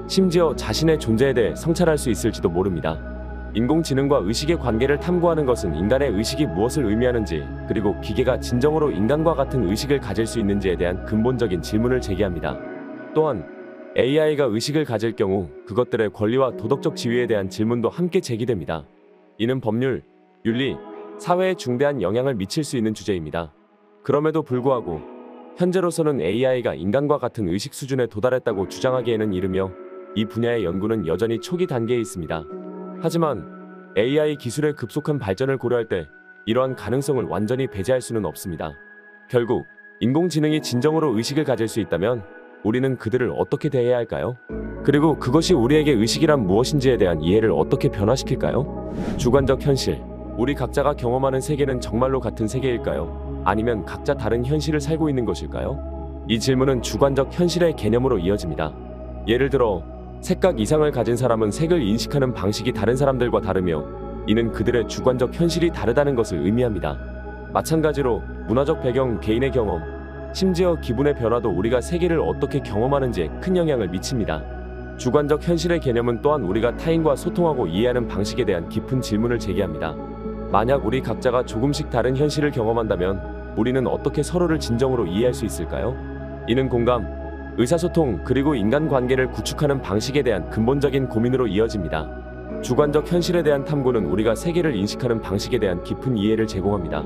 심지어 자신의 존재에 대해 성찰할 수 있을지도 모릅니다. 인공지능과 의식의 관계를 탐구하는 것은 인간의 의식이 무엇을 의미하는지, 그리고 기계가 진정으로 인간과 같은 의식을 가질 수 있는지에 대한 근본적인 질문을 제기합니다. 또한 AI가 의식을 가질 경우 그것들의 권리와 도덕적 지위에 대한 질문도 함께 제기됩니다. 이는 법률, 윤리, 사회에 중대한 영향을 미칠 수 있는 주제입니다. 그럼에도 불구하고 현재로서는 AI가 인간과 같은 의식 수준에 도달했다고 주장하기에는 이르며 이 분야의 연구는 여전히 초기 단계에 있습니다. 하지만 AI 기술의 급속한 발전을 고려할 때 이러한 가능성을 완전히 배제할 수는 없습니다. 결국 인공지능이 진정으로 의식을 가질 수 있다면 우리는 그들을 어떻게 대해야 할까요? 그리고 그것이 우리에게 의식이란 무엇인지에 대한 이해를 어떻게 변화시킬까요? 주관적 현실. 우리 각자가 경험하는 세계는 정말로 같은 세계일까요? 아니면 각자 다른 현실을 살고 있는 것일까요? 이 질문은 주관적 현실의 개념으로 이어집니다. 예를 들어 색각 이상을 가진 사람은 색을 인식하는 방식이 다른 사람들과 다르며 이는 그들의 주관적 현실이 다르다는 것을 의미합니다. 마찬가지로 문화적 배경, 개인의 경험, 심지어 기분의 변화도 우리가 세계를 어떻게 경험하는지에 큰 영향을 미칩니다. 주관적 현실의 개념은 또한 우리가 타인과 소통하고 이해하는 방식에 대한 깊은 질문을 제기합니다. 만약 우리 각자가 조금씩 다른 현실을 경험한다면 우리는 어떻게 서로를 진정으로 이해할 수 있을까요? 이는 공감, 의사소통, 그리고 인간관계를 구축하는 방식에 대한 근본적인 고민으로 이어집니다. 주관적 현실에 대한 탐구는 우리가 세계를 인식하는 방식에 대한 깊은 이해를 제공합니다.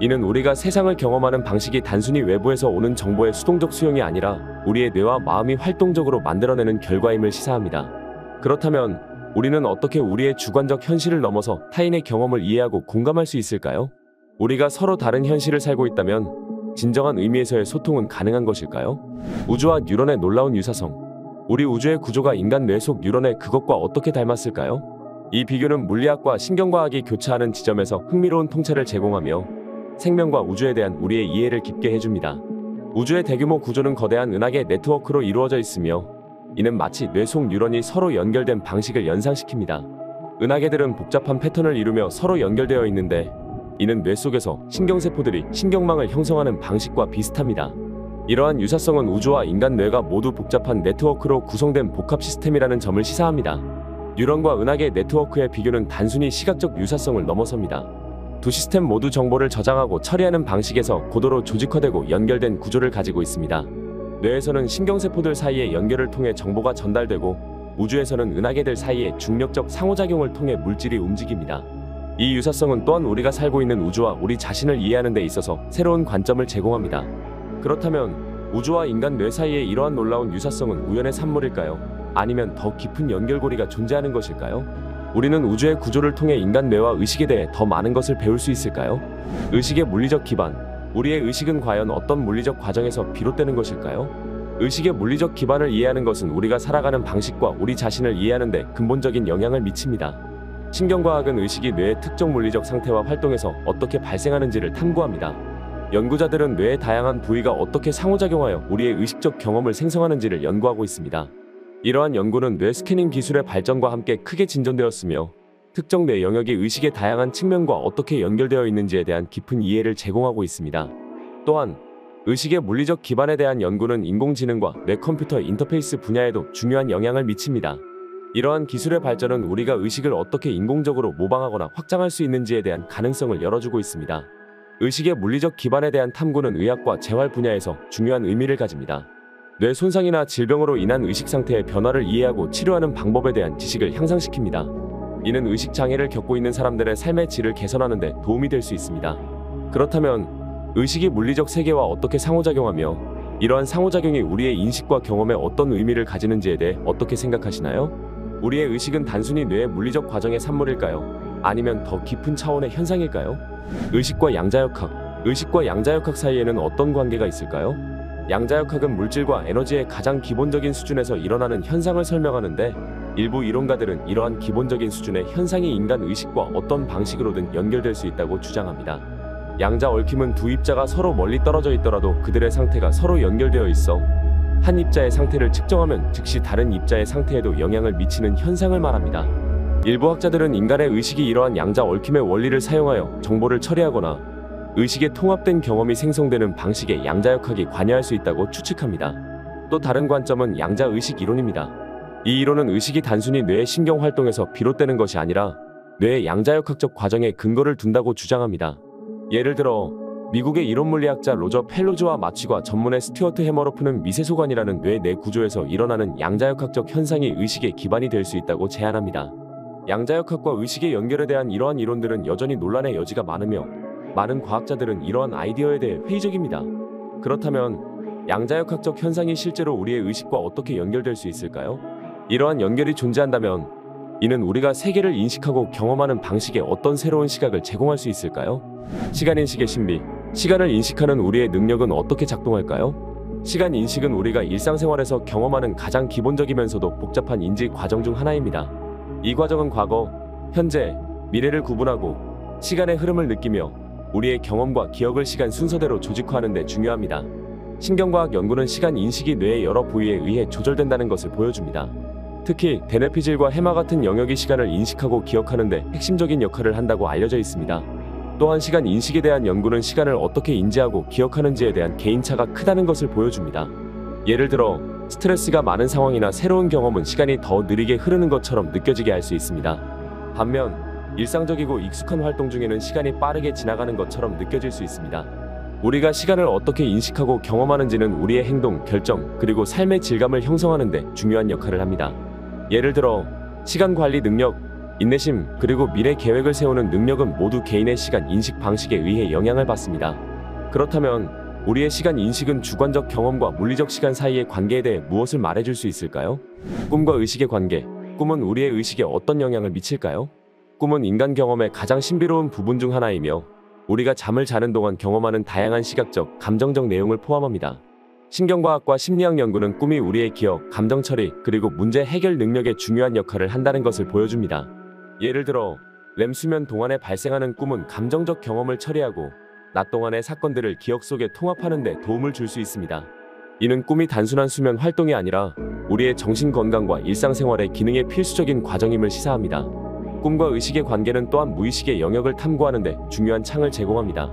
이는 우리가 세상을 경험하는 방식이 단순히 외부에서 오는 정보의 수동적 수용이 아니라 우리의 뇌와 마음이 활동적으로 만들어내는 결과임을 시사합니다. 그렇다면 우리는 어떻게 우리의 주관적 현실을 넘어서 타인의 경험을 이해하고 공감할 수 있을까요? 우리가 서로 다른 현실을 살고 있다면 진정한 의미에서의 소통은 가능한 것일까요? 우주와 뉴런의 놀라운 유사성. 우리 우주의 구조가 인간 뇌 속 뉴런의 그것과 어떻게 닮았을까요? 이 비교는 물리학과 신경과학이 교차하는 지점에서 흥미로운 통찰을 제공하며 생명과 우주에 대한 우리의 이해를 깊게 해줍니다. 우주의 대규모 구조는 거대한 은하계 네트워크로 이루어져 있으며 이는 마치 뇌 속 뉴런이 서로 연결된 방식을 연상시킵니다. 은하계들은 복잡한 패턴을 이루며 서로 연결되어 있는데 이는 뇌 속에서 신경세포들이 신경망을 형성하는 방식과 비슷합니다. 이러한 유사성은 우주와 인간 뇌가 모두 복잡한 네트워크로 구성된 복합 시스템이라는 점을 시사합니다. 뉴런과 은하계 네트워크의 비교는 단순히 시각적 유사성을 넘어섭니다. 두 시스템 모두 정보를 저장하고 처리하는 방식에서 고도로 조직화되고 연결된 구조를 가지고 있습니다. 뇌에서는 신경세포들 사이의 연결을 통해 정보가 전달되고 우주에서는 은하계들 사이의 중력적 상호작용을 통해 물질이 움직입니다. 이 유사성은 또한 우리가 살고 있는 우주와 우리 자신을 이해하는 데 있어서 새로운 관점을 제공합니다. 그렇다면 우주와 인간 뇌 사이의 이러한 놀라운 유사성은 우연의 산물일까요? 아니면 더 깊은 연결고리가 존재하는 것일까요? 우리는 우주의 구조를 통해 인간 뇌와 의식에 대해 더 많은 것을 배울 수 있을까요? 의식의 물리적 기반. 우리의 의식은 과연 어떤 물리적 과정에서 비롯되는 것일까요? 의식의 물리적 기반을 이해하는 것은 우리가 살아가는 방식과 우리 자신을 이해하는 데 근본적인 영향을 미칩니다. 신경과학은 의식이 뇌의 특정 물리적 상태와 활동에서 어떻게 발생하는지를 탐구합니다. 연구자들은 뇌의 다양한 부위가 어떻게 상호작용하여 우리의 의식적 경험을 생성하는지를 연구하고 있습니다. 이러한 연구는 뇌 스캐닝 기술의 발전과 함께 크게 진전되었으며 특정 뇌 영역이 의식의 다양한 측면과 어떻게 연결되어 있는지에 대한 깊은 이해를 제공하고 있습니다. 또한 의식의 물리적 기반에 대한 연구는 인공지능과 뇌 컴퓨터 인터페이스 분야에도 중요한 영향을 미칩니다. 이러한 기술의 발전은 우리가 의식을 어떻게 인공적으로 모방하거나 확장할 수 있는지에 대한 가능성을 열어주고 있습니다. 의식의 물리적 기반에 대한 탐구는 의학과 재활 분야에서 중요한 의미를 가집니다. 뇌 손상이나 질병으로 인한 의식 상태의 변화를 이해하고 치료하는 방법에 대한 지식을 향상시킵니다. 이는 의식 장애를 겪고 있는 사람들의 삶의 질을 개선하는 데 도움이 될 수 있습니다. 그렇다면 의식이 물리적 세계와 어떻게 상호작용하며 이러한 상호작용이 우리의 인식과 경험에 어떤 의미를 가지는지에 대해 어떻게 생각하시나요? 우리의 의식은 단순히 뇌의 물리적 과정의 산물일까요? 아니면 더 깊은 차원의 현상일까요? 의식과 양자역학. 의식과 양자역학 사이에는 어떤 관계가 있을까요? 양자역학은 물질과 에너지의 가장 기본적인 수준에서 일어나는 현상을 설명하는데 일부 이론가들은 이러한 기본적인 수준의 현상이 인간 의식과 어떤 방식으로든 연결될 수 있다고 주장합니다. 양자 얽힘은 두 입자가 서로 멀리 떨어져 있더라도 그들의 상태가 서로 연결되어 있어 한 입자의 상태를 측정하면 즉시 다른 입자의 상태에도 영향을 미치는 현상을 말합니다. 일부 학자들은 인간의 의식이 이러한 양자 얽힘의 원리를 사용하여 정보를 처리하거나 의식의 통합된 경험이 생성되는 방식에 양자역학이 관여할 수 있다고 추측합니다. 또 다른 관점은 양자의식 이론입니다. 이 이론은 의식이 단순히 뇌의 신경 활동에서 비롯되는 것이 아니라 뇌의 양자역학적 과정에 근거를 둔다고 주장합니다. 예를 들어 미국의 이론물리학자 로저 펠로즈와 마취과 전문의 스튜어트 해머로프는 미세소관이라는 뇌 내 구조에서 일어나는 양자역학적 현상이 의식의 기반이 될 수 있다고 제안합니다. 양자역학과 의식의 연결에 대한 이러한 이론들은 여전히 논란의 여지가 많으며 많은 과학자들은 이러한 아이디어에 대해 회의적입니다. 그렇다면 양자역학적 현상이 실제로 우리의 의식과 어떻게 연결될 수 있을까요? 이러한 연결이 존재한다면 이는 우리가 세계를 인식하고 경험하는 방식에 어떤 새로운 시각을 제공할 수 있을까요? 시간인식의 신비. 시간을 인식하는 우리의 능력은 어떻게 작동할까요? 시간 인식은 우리가 일상생활에서 경험하는 가장 기본적이면서도 복잡한 인지 과정 중 하나입니다. 이 과정은 과거, 현재, 미래를 구분하고 시간의 흐름을 느끼며 우리의 경험과 기억을 시간 순서대로 조직화하는 데 중요합니다. 신경과학 연구는 시간 인식이 뇌의 여러 부위에 의해 조절된다는 것을 보여줍니다. 특히 대뇌피질과 해마 같은 영역이 시간을 인식하고 기억하는 데 핵심적인 역할을 한다고 알려져 있습니다. 또한 시간 인식에 대한 연구는 시간을 어떻게 인지하고 기억하는지에 대한 개인차가 크다는 것을 보여줍니다. 예를 들어 스트레스가 많은 상황이나 새로운 경험은 시간이 더 느리게 흐르는 것처럼 느껴지게 할 수 있습니다. 반면 일상적이고 익숙한 활동 중에는 시간이 빠르게 지나가는 것처럼 느껴질 수 있습니다. 우리가 시간을 어떻게 인식하고 경험하는지는 우리의 행동, 결정, 그리고 삶의 질감을 형성하는 데 중요한 역할을 합니다. 예를 들어 시간 관리 능력, 인내심, 그리고 미래 계획을 세우는 능력은 모두 개인의 시간 인식 방식에 의해 영향을 받습니다. 그렇다면 우리의 시간 인식은 주관적 경험과 물리적 시간 사이의 관계에 대해 무엇을 말해줄 수 있을까요? 꿈과 의식의 관계. 꿈은 우리의 의식에 어떤 영향을 미칠까요? 꿈은 인간 경험의 가장 신비로운 부분 중 하나이며 우리가 잠을 자는 동안 경험하는 다양한 시각적, 감정적 내용을 포함합니다. 신경과학과 심리학 연구는 꿈이 우리의 기억, 감정 처리, 그리고 문제 해결 능력에 중요한 역할을 한다는 것을 보여줍니다. 예를 들어 렘 수면 동안에 발생하는 꿈은 감정적 경험을 처리하고 낮 동안의 사건들을 기억 속에 통합하는 데 도움을 줄 수 있습니다. 이는 꿈이 단순한 수면 활동이 아니라 우리의 정신 건강과 일상생활의 기능에 필수적인 과정임을 시사합니다. 꿈과 의식의 관계는 또한 무의식의 영역을 탐구하는 데 중요한 창을 제공합니다.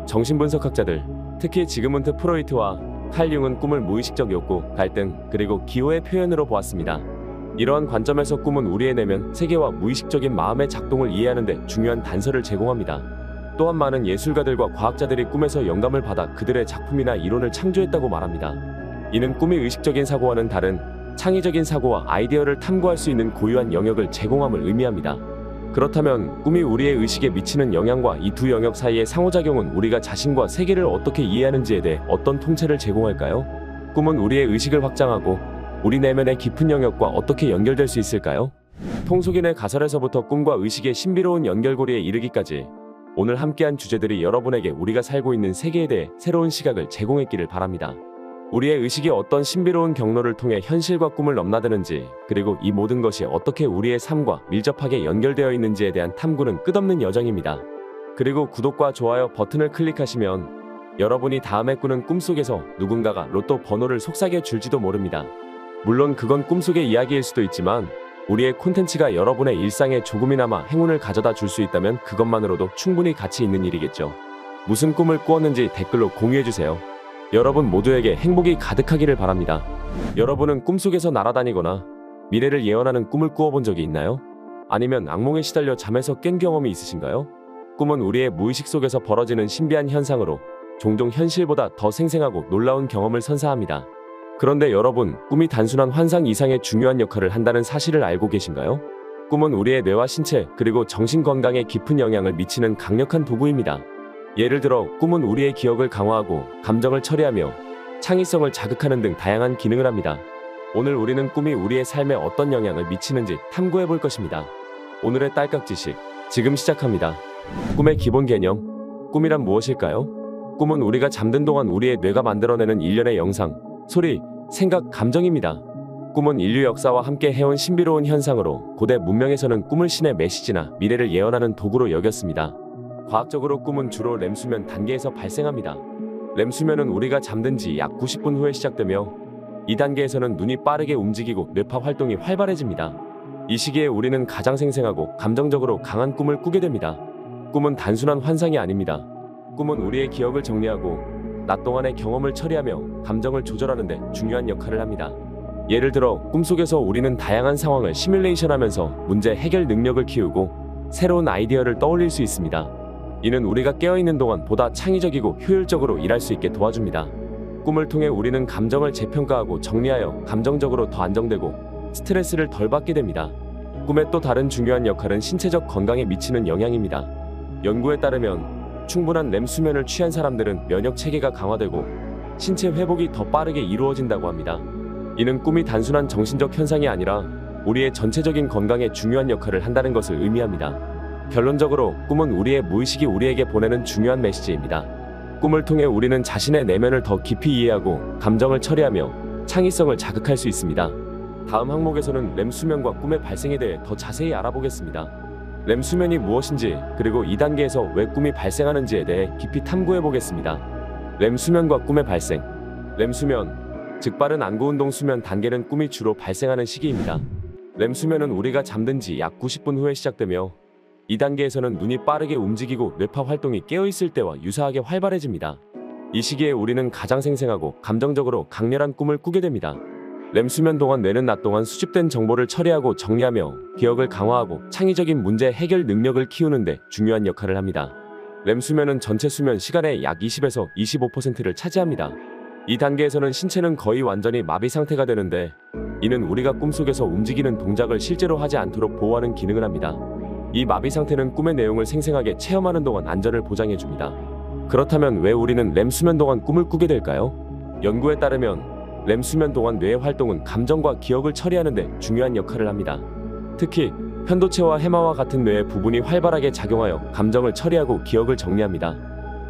정신분석학자들, 특히 지그문트 프로이트와 칼 융은 꿈을 무의식적 욕구, 갈등, 그리고 기호의 표현으로 보았습니다. 이러한 관점에서 꿈은 우리의 내면, 세계와 무의식적인 마음의 작동을 이해하는 데 중요한 단서를 제공합니다. 또한 많은 예술가들과 과학자들이 꿈에서 영감을 받아 그들의 작품이나 이론을 창조했다고 말합니다. 이는 꿈이 의식적인 사고와는 다른 창의적인 사고와 아이디어를 탐구할 수 있는 고유한 영역을 제공함을 의미합니다. 그렇다면 꿈이 우리의 의식에 미치는 영향과 이 두 영역 사이의 상호작용은 우리가 자신과 세계를 어떻게 이해하는지에 대해 어떤 통찰을 제공할까요? 꿈은 우리의 의식을 확장하고 우리 내면의 깊은 영역과 어떻게 연결될 수 있을까요? 통속인의 가설에서부터 꿈과 의식의 신비로운 연결고리에 이르기까지 오늘 함께한 주제들이 여러분에게 우리가 살고 있는 세계에 대해 새로운 시각을 제공했기를 바랍니다. 우리의 의식이 어떤 신비로운 경로를 통해 현실과 꿈을 넘나드는지, 그리고 이 모든 것이 어떻게 우리의 삶과 밀접하게 연결되어 있는지에 대한 탐구는 끝없는 여정입니다. 그리고 구독과 좋아요 버튼을 클릭하시면 여러분이 다음에 꾸는 꿈속에서 누군가가 로또 번호를 속삭여 줄지도 모릅니다. 물론 그건 꿈속의 이야기일 수도 있지만 우리의 콘텐츠가 여러분의 일상에 조금이나마 행운을 가져다 줄 수 있다면 그것만으로도 충분히 가치 있는 일이겠죠. 무슨 꿈을 꾸었는지 댓글로 공유해주세요. 여러분 모두에게 행복이 가득하기를 바랍니다. 여러분은 꿈속에서 날아다니거나 미래를 예언하는 꿈을 꾸어본 적이 있나요? 아니면 악몽에 시달려 잠에서 깬 경험이 있으신가요? 꿈은 우리의 무의식 속에서 벌어지는 신비한 현상으로 종종 현실보다 더 생생하고 놀라운 경험을 선사합니다. 그런데 여러분, 꿈이 단순한 환상 이상의 중요한 역할을 한다는 사실을 알고 계신가요? 꿈은 우리의 뇌와 신체 그리고 정신 건강에 깊은 영향을 미치는 강력한 도구입니다. 예를 들어 꿈은 우리의 기억을 강화하고 감정을 처리하며 창의성을 자극하는 등 다양한 기능을 합니다. 오늘 우리는 꿈이 우리의 삶에 어떤 영향을 미치는지 탐구해 볼 것입니다. 오늘의 딸깍 지식, 지금 시작합니다. 꿈의 기본 개념, 꿈이란 무엇일까요? 꿈은 우리가 잠든 동안 우리의 뇌가 만들어내는 일련의 영상, 소리, 생각, 감정입니다. 꿈은 인류 역사와 함께 해온 신비로운 현상으로 고대 문명에서는 꿈을 신의 메시지나 미래를 예언하는 도구로 여겼습니다. 과학적으로 꿈은 주로 렘 수면 단계에서 발생합니다. 렘 수면은 우리가 잠든 지 약 90분 후에 시작되며 이 단계에서는 눈이 빠르게 움직이고 뇌파 활동이 활발해집니다. 이 시기에 우리는 가장 생생하고 감정적으로 강한 꿈을 꾸게 됩니다. 꿈은 단순한 환상이 아닙니다. 꿈은 우리의 기억을 정리하고 낮 동안의 경험을 처리하며 감정을 조절하는 데 중요한 역할을 합니다. 예를 들어 꿈속에서 우리는 다양한 상황을 시뮬레이션하면서 문제 해결 능력을 키우고 새로운 아이디어를 떠올릴 수 있습니다. 이는 우리가 깨어있는 동안 보다 창의적이고 효율적으로 일할 수 있게 도와줍니다. 꿈을 통해 우리는 감정을 재평가하고 정리하여 감정적으로 더 안정되고 스트레스를 덜 받게 됩니다. 꿈의 또 다른 중요한 역할은 신체적 건강에 미치는 영향입니다. 연구에 따르면 충분한 렘 수면을 취한 사람들은 면역 체계가 강화되고 신체 회복이 더 빠르게 이루어진다고 합니다. 이는 꿈이 단순한 정신적 현상이 아니라 우리의 전체적인 건강에 중요한 역할을 한다는 것을 의미합니다. 결론적으로 꿈은 우리의 무의식이 우리에게 보내는 중요한 메시지입니다. 꿈을 통해 우리는 자신의 내면을 더 깊이 이해하고 감정을 처리하며 창의성을 자극할 수 있습니다. 다음 항목에서는 렘 수면과 꿈의 발생에 대해 더 자세히 알아보겠습니다. 렘 수면이 무엇인지, 그리고 2단계에서 왜 꿈이 발생하는지에 대해 깊이 탐구해 보겠습니다. 렘 수면과 꿈의 발생. 렘 수면, 즉 빠른 안구운동 수면 단계는 꿈이 주로 발생하는 시기입니다. 렘 수면은 우리가 잠든 지 약 90분 후에 시작되며 2단계에서는 눈이 빠르게 움직이고 뇌파 활동이 깨어있을 때와 유사하게 활발해집니다. 이 시기에 우리는 가장 생생하고 감정적으로 강렬한 꿈을 꾸게 됩니다. 렘 수면 동안 뇌는 낮 동안 수집된 정보를 처리하고 정리하며 기억을 강화하고 창의적인 문제 해결 능력을 키우는 데 중요한 역할을 합니다. 렘 수면은 전체 수면 시간의 약 20에서 25%를 차지합니다. 이 단계에서는 신체는 거의 완전히 마비 상태가 되는데, 이는 우리가 꿈속에서 움직이는 동작을 실제로 하지 않도록 보호하는 기능을 합니다. 이 마비 상태는 꿈의 내용을 생생하게 체험하는 동안 안전을 보장해줍니다. 그렇다면 왜 우리는 렘 수면 동안 꿈을 꾸게 될까요? 연구에 따르면 렘 수면 동안 뇌의 활동은 감정과 기억을 처리하는 데 중요한 역할을 합니다. 특히 편도체와 해마와 같은 뇌의 부분이 활발하게 작용하여 감정을 처리하고 기억을 정리합니다.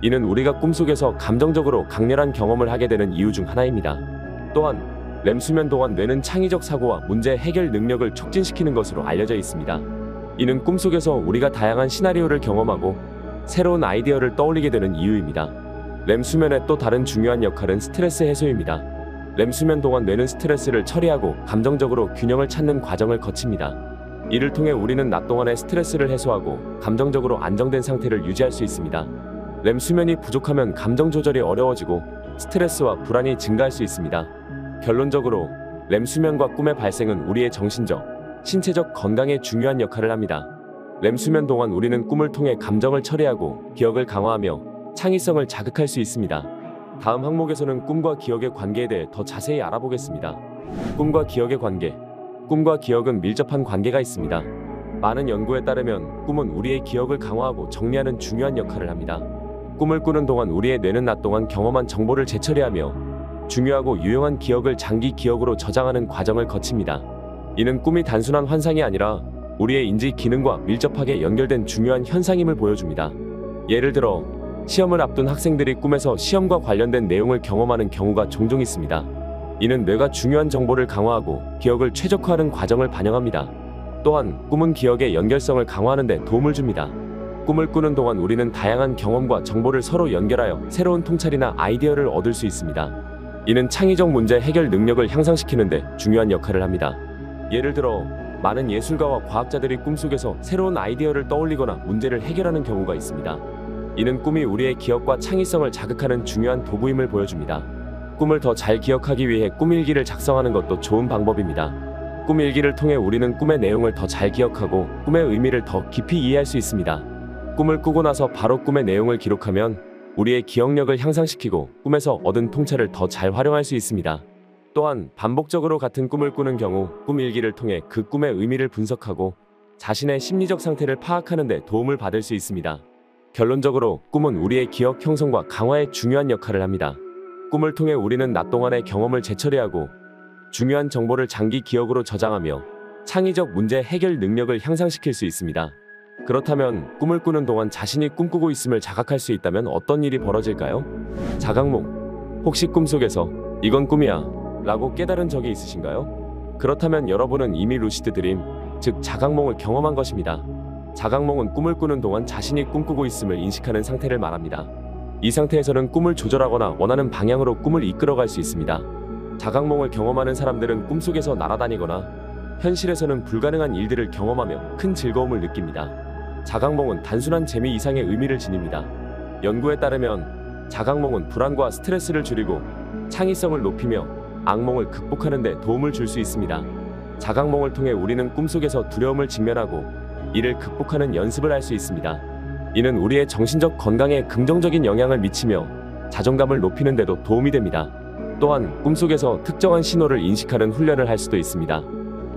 이는 우리가 꿈속에서 감정적으로 강렬한 경험을 하게 되는 이유 중 하나입니다. 또한 렘 수면 동안 뇌는 창의적 사고와 문제 해결 능력을 촉진시키는 것으로 알려져 있습니다. 이는 꿈속에서 우리가 다양한 시나리오를 경험하고 새로운 아이디어를 떠올리게 되는 이유입니다. 렘 수면의 또 다른 중요한 역할은 스트레스 해소입니다. 렘 수면 동안 뇌는 스트레스를 처리하고 감정적으로 균형을 찾는 과정을 거칩니다. 이를 통해 우리는 낮 동안의 스트레스를 해소하고 감정적으로 안정된 상태를 유지할 수 있습니다. 렘 수면이 부족하면 감정 조절이 어려워지고 스트레스와 불안이 증가할 수 있습니다. 결론적으로 렘 수면과 꿈의 발생은 우리의 정신적, 신체적 건강에 중요한 역할을 합니다. 렘 수면 동안 우리는 꿈을 통해 감정을 처리하고 기억을 강화하며 창의성을 자극할 수 있습니다. 다음 항목에서는 꿈과 기억의 관계에 대해 더 자세히 알아보겠습니다. 꿈과 기억의 관계. 꿈과 기억은 밀접한 관계가 있습니다. 많은 연구에 따르면 꿈은 우리의 기억을 강화하고 정리하는 중요한 역할을 합니다. 꿈을 꾸는 동안 우리의 뇌는 낮 동안 경험한 정보를 재처리하며 중요하고 유용한 기억을 장기 기억으로 저장하는 과정을 거칩니다. 이는 꿈이 단순한 환상이 아니라 우리의 인지 기능과 밀접하게 연결된 중요한 현상임을 보여줍니다. 예를 들어 시험을 앞둔 학생들이 꿈에서 시험과 관련된 내용을 경험하는 경우가 종종 있습니다. 이는 뇌가 중요한 정보를 강화하고 기억을 최적화하는 과정을 반영합니다. 또한 꿈은 기억의 연결성을 강화하는 데 도움을 줍니다. 꿈을 꾸는 동안 우리는 다양한 경험과 정보를 서로 연결하여 새로운 통찰이나 아이디어를 얻을 수 있습니다. 이는 창의적 문제 해결 능력을 향상시키는 데 중요한 역할을 합니다. 예를 들어 많은 예술가와 과학자들이 꿈속에서 새로운 아이디어를 떠올리거나 문제를 해결하는 경우가 있습니다. 이는 꿈이 우리의 기억과 창의성을 자극하는 중요한 도구임을 보여줍니다. 꿈을 더 잘 기억하기 위해 꿈일기를 작성하는 것도 좋은 방법입니다. 꿈일기를 통해 우리는 꿈의 내용을 더 잘 기억하고 꿈의 의미를 더 깊이 이해할 수 있습니다. 꿈을 꾸고 나서 바로 꿈의 내용을 기록하면 우리의 기억력을 향상시키고 꿈에서 얻은 통찰을 더 잘 활용할 수 있습니다. 또한 반복적으로 같은 꿈을 꾸는 경우 꿈일기를 통해 그 꿈의 의미를 분석하고 자신의 심리적 상태를 파악하는 데 도움을 받을 수 있습니다. 결론적으로 꿈은 우리의 기억 형성과 강화에 중요한 역할을 합니다. 꿈을 통해 우리는 낮 동안의 경험을 재처리하고 중요한 정보를 장기 기억으로 저장하며 창의적 문제 해결 능력을 향상시킬 수 있습니다. 그렇다면 꿈을 꾸는 동안 자신이 꿈꾸고 있음을 자각할 수 있다면 어떤 일이 벌어질까요? 자각몽. 혹시 꿈속에서 이건 꿈이야 라고 깨달은 적이 있으신가요? 그렇다면 여러분은 이미 루시드 드림, 즉 자각몽을 경험한 것입니다. 자각몽은 꿈을 꾸는 동안 자신이 꿈꾸고 있음을 인식하는 상태를 말합니다. 이 상태에서는 꿈을 조절하거나 원하는 방향으로 꿈을 이끌어갈 수 있습니다. 자각몽을 경험하는 사람들은 꿈속에서 날아다니거나 현실에서는 불가능한 일들을 경험하며 큰 즐거움을 느낍니다. 자각몽은 단순한 재미 이상의 의미를 지닙니다. 연구에 따르면 자각몽은 불안과 스트레스를 줄이고 창의성을 높이며 악몽을 극복하는 데 도움을 줄 수 있습니다. 자각몽을 통해 우리는 꿈속에서 두려움을 직면하고 이를 극복하는 연습을 할 수 있습니다. 이는 우리의 정신적 건강에 긍정적인 영향을 미치며 자존감을 높이는 데도 도움이 됩니다. 또한 꿈속에서 특정한 신호를 인식하는 훈련을 할 수도 있습니다.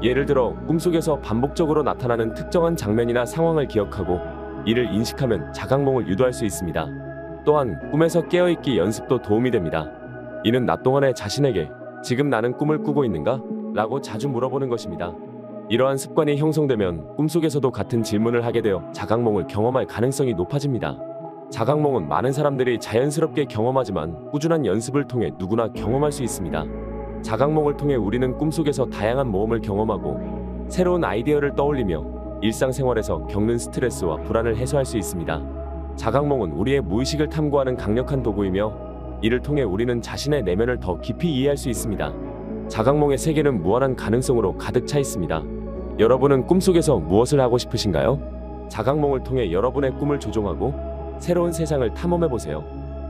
예를 들어 꿈속에서 반복적으로 나타나는 특정한 장면이나 상황을 기억하고 이를 인식하면 자각몽을 유도할 수 있습니다. 또한 꿈에서 깨어있기 연습도 도움이 됩니다. 이는 낮 동안에 자신에게 지금 나는 꿈을 꾸고 있는가? 라고 자주 물어보는 것입니다. 이러한 습관이 형성되면 꿈속에서도 같은 질문을 하게 되어 자각몽을 경험할 가능성이 높아집니다. 자각몽은 많은 사람들이 자연스럽게 경험하지만 꾸준한 연습을 통해 누구나 경험할 수 있습니다. 자각몽을 통해 우리는 꿈속에서 다양한 모험을 경험하고 새로운 아이디어를 떠올리며 일상생활에서 겪는 스트레스와 불안을 해소할 수 있습니다. 자각몽은 우리의 무의식을 탐구하는 강력한 도구이며 이를 통해 우리는 자신의 내면을 더 깊이 이해할 수 있습니다. 자각몽의 세계는 무한한 가능성으로 가득 차 있습니다. 여러분은 꿈속에서 무엇을 하고 싶으신가요? 자각몽을 통해 여러분의 꿈을 조종하고 새로운 세상을 탐험해보세요.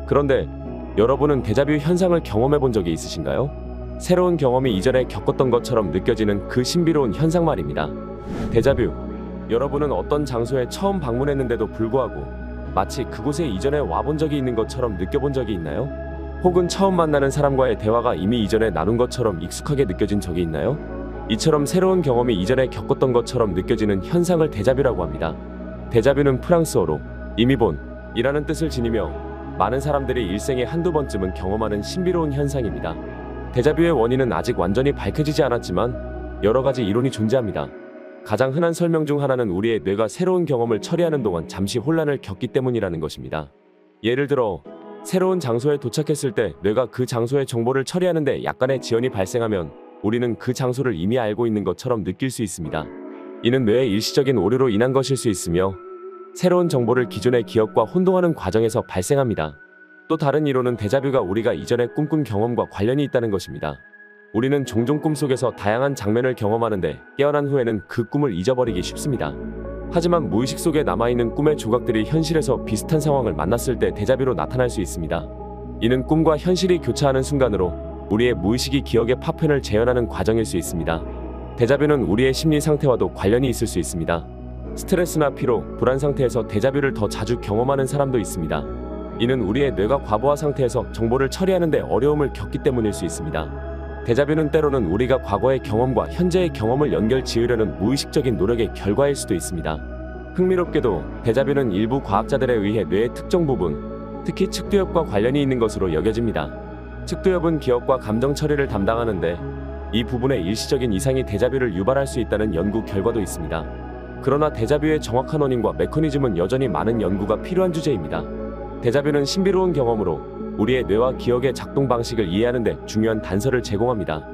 그런데 여러분은 데자뷰 현상을 경험해본 적이 있으신가요? 새로운 경험이 이전에 겪었던 것처럼 느껴지는 그 신비로운 현상 말입니다. 데자뷰. 여러분은 어떤 장소에 처음 방문했는데도 불구하고 마치 그곳에 이전에 와본 적이 있는 것처럼 느껴본 적이 있나요? 혹은 처음 만나는 사람과의 대화가 이미 이전에 나눈 것처럼 익숙하게 느껴진 적이 있나요? 이처럼 새로운 경험이 이전에 겪었던 것처럼 느껴지는 현상을 데자뷰라고 합니다. 데자뷰는 프랑스어로 이미 본 이라는 뜻을 지니며 많은 사람들이 일생에 한두 번쯤은 경험하는 신비로운 현상입니다. 데자뷰의 원인은 아직 완전히 밝혀지지 않았지만 여러 가지 이론이 존재합니다. 가장 흔한 설명 중 하나는 우리의 뇌가 새로운 경험을 처리하는 동안 잠시 혼란을 겪기 때문이라는 것입니다. 예를 들어 새로운 장소에 도착했을 때 뇌가 그 장소의 정보를 처리하는데 약간의 지연이 발생하면 우리는 그 장소를 이미 알고 있는 것처럼 느낄 수 있습니다. 이는 뇌의 일시적인 오류로 인한 것일 수 있으며 새로운 정보를 기존의 기억과 혼동하는 과정에서 발생합니다. 또 다른 이론은 데자뷰가 우리가 이전에 꿈꾼 경험과 관련이 있다는 것입니다. 우리는 종종 꿈속에서 다양한 장면을 경험하는데 깨어난 후에는 그 꿈을 잊어버리기 쉽습니다. 하지만 무의식 속에 남아있는 꿈의 조각들이 현실에서 비슷한 상황을 만났을 때 데자뷰로 나타날 수 있습니다. 이는 꿈과 현실이 교차하는 순간으로 우리의 무의식이 기억의 파편을 재현하는 과정일 수 있습니다. 데자뷰는 우리의 심리 상태와도 관련이 있을 수 있습니다. 스트레스나 피로, 불안 상태에서 데자뷰를 더 자주 경험하는 사람도 있습니다. 이는 우리의 뇌가 과부하 상태에서 정보를 처리하는 데 어려움을 겪기 때문일 수 있습니다. 데자뷰는 때로는 우리가 과거의 경험과 현재의 경험을 연결 지으려는 무의식적인 노력의 결과일 수도 있습니다. 흥미롭게도 데자뷰는 일부 과학자들에 의해 뇌의 특정 부분, 특히 측두엽과 관련이 있는 것으로 여겨집니다. 측두엽은 기억과 감정 처리를 담당하는데 이 부분의 일시적인 이상이 데자뷰를 유발할 수 있다는 연구 결과도 있습니다. 그러나 데자뷰의 정확한 원인과 메커니즘은 여전히 많은 연구가 필요한 주제입니다. 데자뷰는 신비로운 경험으로 우리의 뇌와 기억의 작동 방식을 이해하는 데 중요한 단서를 제공합니다.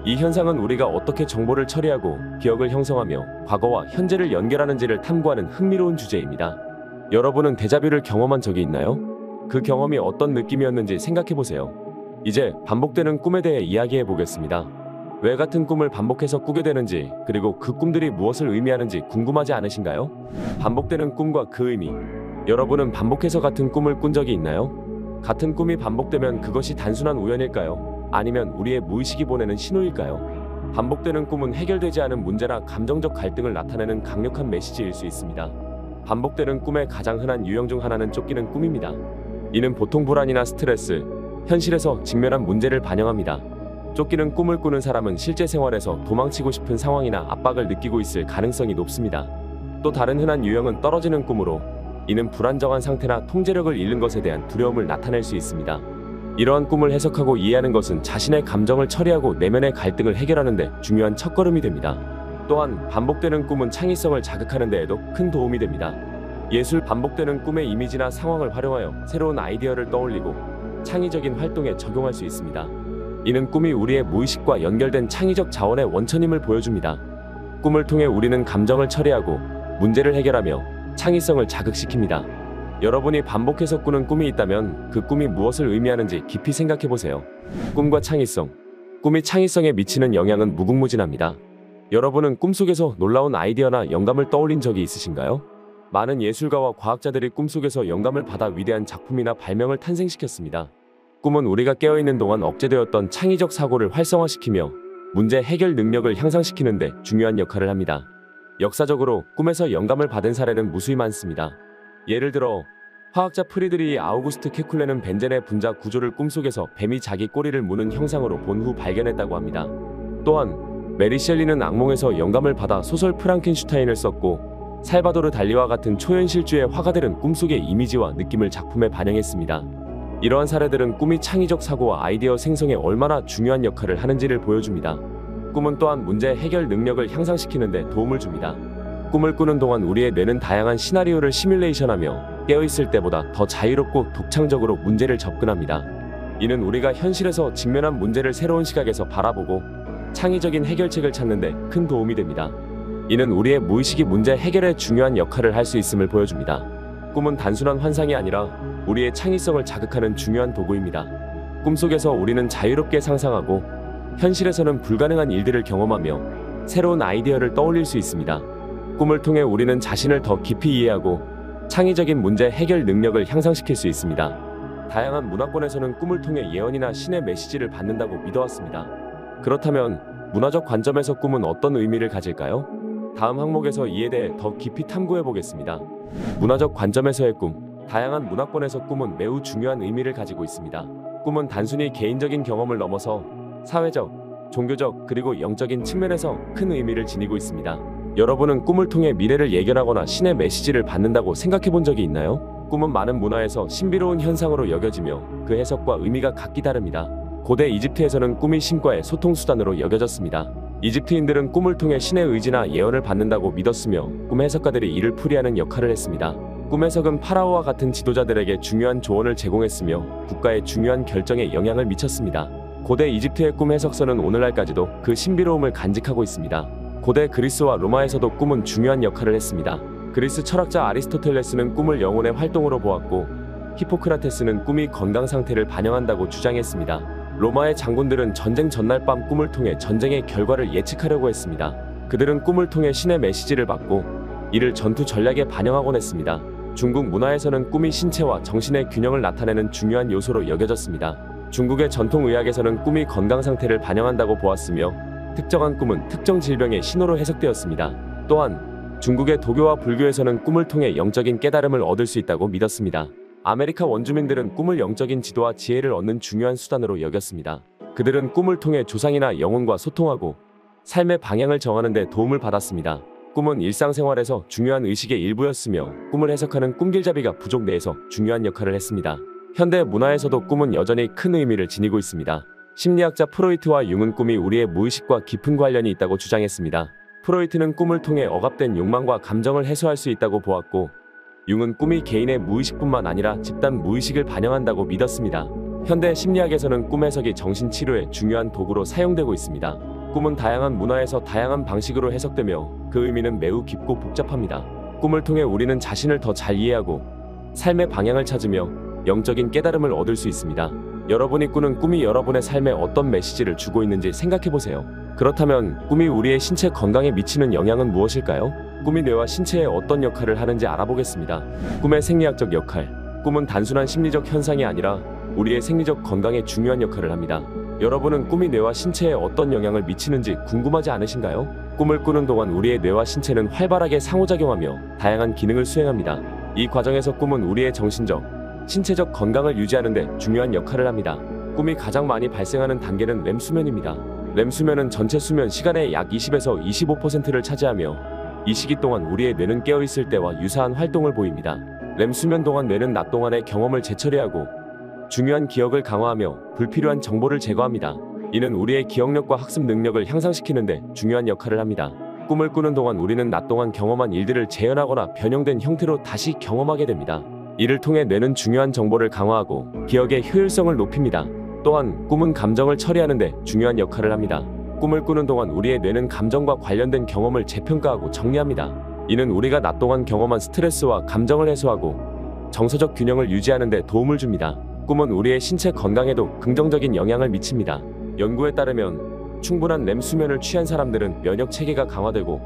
이 현상은 우리가 어떻게 정보를 처리하고 기억을 형성하며 과거와 현재를 연결하는지를 탐구하는 흥미로운 주제입니다. 여러분은 데자뷰를 경험한 적이 있나요? 그 경험이 어떤 느낌이었는지 생각해보세요. 이제 반복되는 꿈에 대해 이야기해 보겠습니다. 왜 같은 꿈을 반복해서 꾸게 되는지, 그리고 그 꿈들이 무엇을 의미하는지 궁금하지 않으신가요? 반복되는 꿈과 그 의미. 여러분은 반복해서 같은 꿈을 꾼 적이 있나요? 같은 꿈이 반복되면 그것이 단순한 우연일까요? 아니면 우리의 무의식이 보내는 신호일까요? 반복되는 꿈은 해결되지 않은 문제나 감정적 갈등을 나타내는 강력한 메시지일 수 있습니다. 반복되는 꿈의 가장 흔한 유형 중 하나는 쫓기는 꿈입니다. 이는 보통 불안이나 스트레스, 현실에서 직면한 문제를 반영합니다. 쫓기는 꿈을 꾸는 사람은 실제 생활에서 도망치고 싶은 상황이나 압박을 느끼고 있을 가능성이 높습니다. 또 다른 흔한 유형은 떨어지는 꿈으로, 이는 불안정한 상태나 통제력을 잃는 것에 대한 두려움을 나타낼 수 있습니다. 이러한 꿈을 해석하고 이해하는 것은 자신의 감정을 처리하고 내면의 갈등을 해결하는 데 중요한 첫걸음이 됩니다. 또한 반복되는 꿈은 창의성을 자극하는 데에도 큰 도움이 됩니다. 예술. 반복되는 꿈의 이미지나 상황을 활용하여 새로운 아이디어를 떠올리고 창의적인 활동에 적용할 수 있습니다. 이는 꿈이 우리의 무의식과 연결된 창의적 자원의 원천임을 보여줍니다. 꿈을 통해 우리는 감정을 처리하고 문제를 해결하며 창의성을 자극시킵니다. 여러분이 반복해서 꾸는 꿈이 있다면 그 꿈이 무엇을 의미하는지 깊이 생각해보세요. 꿈과 창의성. 꿈이 창의성에 미치는 영향은 무궁무진합니다. 여러분은 꿈속에서 놀라운 아이디어나 영감을 떠올린 적이 있으신가요? 많은 예술가와 과학자들이 꿈속에서 영감을 받아 위대한 작품이나 발명을 탄생시켰습니다. 꿈은 우리가 깨어있는 동안 억제되었던 창의적 사고를 활성화시키며 문제 해결 능력을 향상시키는 데 중요한 역할을 합니다. 역사적으로 꿈에서 영감을 받은 사례는 무수히 많습니다. 예를 들어 화학자 프리드리히 아우구스트 케쿨레는 벤젠의 분자 구조를 꿈속에서 뱀이 자기 꼬리를 무는 형상으로 본 후 발견했다고 합니다. 또한 메리 셸리는 악몽에서 영감을 받아 소설 프랑켄슈타인을 썼고 살바도르 달리와 같은 초현실주의 화가들은 꿈속의 이미지와 느낌을 작품에 반영했습니다. 이러한 사례들은 꿈이 창의적 사고와 아이디어 생성에 얼마나 중요한 역할을 하는지를 보여줍니다. 꿈은 또한 문제 해결 능력을 향상시키는 데 도움을 줍니다. 꿈을 꾸는 동안 우리의 뇌는 다양한 시나리오를 시뮬레이션하며 깨어있을 때보다 더 자유롭고 독창적으로 문제를 접근합니다. 이는 우리가 현실에서 직면한 문제를 새로운 시각에서 바라보고 창의적인 해결책을 찾는 데 큰 도움이 됩니다. 이는 우리의 무의식이 문제 해결에 중요한 역할을 할 수 있음을 보여줍니다. 꿈은 단순한 환상이 아니라 우리의 창의성을 자극하는 중요한 도구입니다. 꿈속에서 우리는 자유롭게 상상하고 현실에서는 불가능한 일들을 경험하며 새로운 아이디어를 떠올릴 수 있습니다. 꿈을 통해 우리는 자신을 더 깊이 이해하고 창의적인 문제 해결 능력을 향상시킬 수 있습니다. 다양한 문화권에서는 꿈을 통해 예언이나 신의 메시지를 받는다고 믿어왔습니다. 그렇다면 문화적 관점에서 꿈은 어떤 의미를 가질까요? 다음 항목에서 이에 대해 더 깊이 탐구해 보겠습니다. 문화적 관점에서의 꿈. 다양한 문화권에서 꿈은 매우 중요한 의미를 가지고 있습니다. 꿈은 단순히 개인적인 경험을 넘어서 사회적, 종교적, 그리고 영적인 측면에서 큰 의미를 지니고 있습니다. 여러분은 꿈을 통해 미래를 예견하거나 신의 메시지를 받는다고 생각해 본 적이 있나요? 꿈은 많은 문화에서 신비로운 현상으로 여겨지며 그 해석과 의미가 각기 다릅니다. 고대 이집트에서는 꿈이 신과의 소통수단으로 여겨졌습니다. 이집트인들은 꿈을 통해 신의 의지나 예언을 받는다고 믿었으며 꿈 해석가들이 이를 풀이하는 역할을 했습니다. 꿈 해석은 파라오와 같은 지도자들에게 중요한 조언을 제공했으며 국가의 중요한 결정에 영향을 미쳤습니다. 고대 이집트의 꿈 해석서는 오늘날까지도 그 신비로움을 간직하고 있습니다. 고대 그리스와 로마에서도 꿈은 중요한 역할을 했습니다. 그리스 철학자 아리스토텔레스는 꿈을 영혼의 활동으로 보았고 히포크라테스는 꿈이 건강 상태를 반영한다고 주장했습니다. 로마의 장군들은 전쟁 전날 밤 꿈을 통해 전쟁의 결과를 예측하려고 했습니다. 그들은 꿈을 통해 신의 메시지를 받고 이를 전투 전략에 반영하곤 했습니다. 중국 문화에서는 꿈이 신체와 정신의 균형을 나타내는 중요한 요소로 여겨졌습니다. 중국의 전통 의학에서는 꿈이 건강 상태를 반영한다고 보았으며 특정한 꿈은 특정 질병의 신호로 해석되었습니다. 또한 중국의 도교와 불교에서는 꿈을 통해 영적인 깨달음을 얻을 수 있다고 믿었습니다. 아메리카 원주민들은 꿈을 영적인 지도와 지혜를 얻는 중요한 수단으로 여겼습니다. 그들은 꿈을 통해 조상이나 영혼과 소통하고 삶의 방향을 정하는 데 도움을 받았습니다. 꿈은 일상생활에서 중요한 의식의 일부였으며 꿈을 해석하는 꿈길잡이가 부족 내에서 중요한 역할을 했습니다. 현대 문화에서도 꿈은 여전히 큰 의미를 지니고 있습니다. 심리학자 프로이트와 융은 꿈이 우리의 무의식과 깊은 관련이 있다고 주장했습니다. 프로이트는 꿈을 통해 억압된 욕망과 감정을 해소할 수 있다고 보았고 융은 꿈이 개인의 무의식뿐만 아니라 집단 무의식을 반영한다고 믿었습니다. 현대 심리학에서는 꿈 해석이 정신치료의 중요한 도구로 사용되고 있습니다. 꿈은 다양한 문화에서 다양한 방식으로 해석되며 그 의미는 매우 깊고 복잡합니다. 꿈을 통해 우리는 자신을 더 잘 이해하고 삶의 방향을 찾으며 영적인 깨달음을 얻을 수 있습니다. 여러분이 꾸는 꿈이 여러분의 삶에 어떤 메시지를 주고 있는지 생각해보세요. 그렇다면 꿈이 우리의 신체 건강에 미치는 영향은 무엇일까요? 꿈이 뇌와 신체에 어떤 역할을 하는지 알아보겠습니다. 꿈의 생리학적 역할. 꿈은 단순한 심리적 현상이 아니라 우리의 생리적 건강에 중요한 역할을 합니다. 여러분은 꿈이 뇌와 신체에 어떤 영향을 미치는지 궁금하지 않으신가요? 꿈을 꾸는 동안 우리의 뇌와 신체는 활발하게 상호작용하며 다양한 기능을 수행합니다. 이 과정에서 꿈은 우리의 정신적, 신체적 건강을 유지하는 데 중요한 역할을 합니다. 꿈이 가장 많이 발생하는 단계는 렘 수면입니다. 렘 수면은 전체 수면 시간의 약 20에서 25%를 차지하며 이 시기 동안 우리의 뇌는 깨어있을 때와 유사한 활동을 보입니다. 렘 수면 동안 뇌는 낮 동안의 경험을 재처리하고 중요한 기억을 강화하며 불필요한 정보를 제거합니다. 이는 우리의 기억력과 학습 능력을 향상시키는 데 중요한 역할을 합니다. 꿈을 꾸는 동안 우리는 낮 동안 경험한 일들을 재현하거나 변형된 형태로 다시 경험하게 됩니다. 이를 통해 뇌는 중요한 정보를 강화하고 기억의 효율성을 높입니다. 또한 꿈은 감정을 처리하는 데 중요한 역할을 합니다. 꿈을 꾸는 동안 우리의 뇌는 감정과 관련된 경험을 재평가하고 정리합니다. 이는 우리가 낮 동안 경험한 스트레스와 감정을 해소하고 정서적 균형을 유지하는 데 도움을 줍니다. 꿈은 우리의 신체 건강에도 긍정적인 영향을 미칩니다. 연구에 따르면 충분한 렘 수면을 취한 사람들은 면역 체계가 강화되고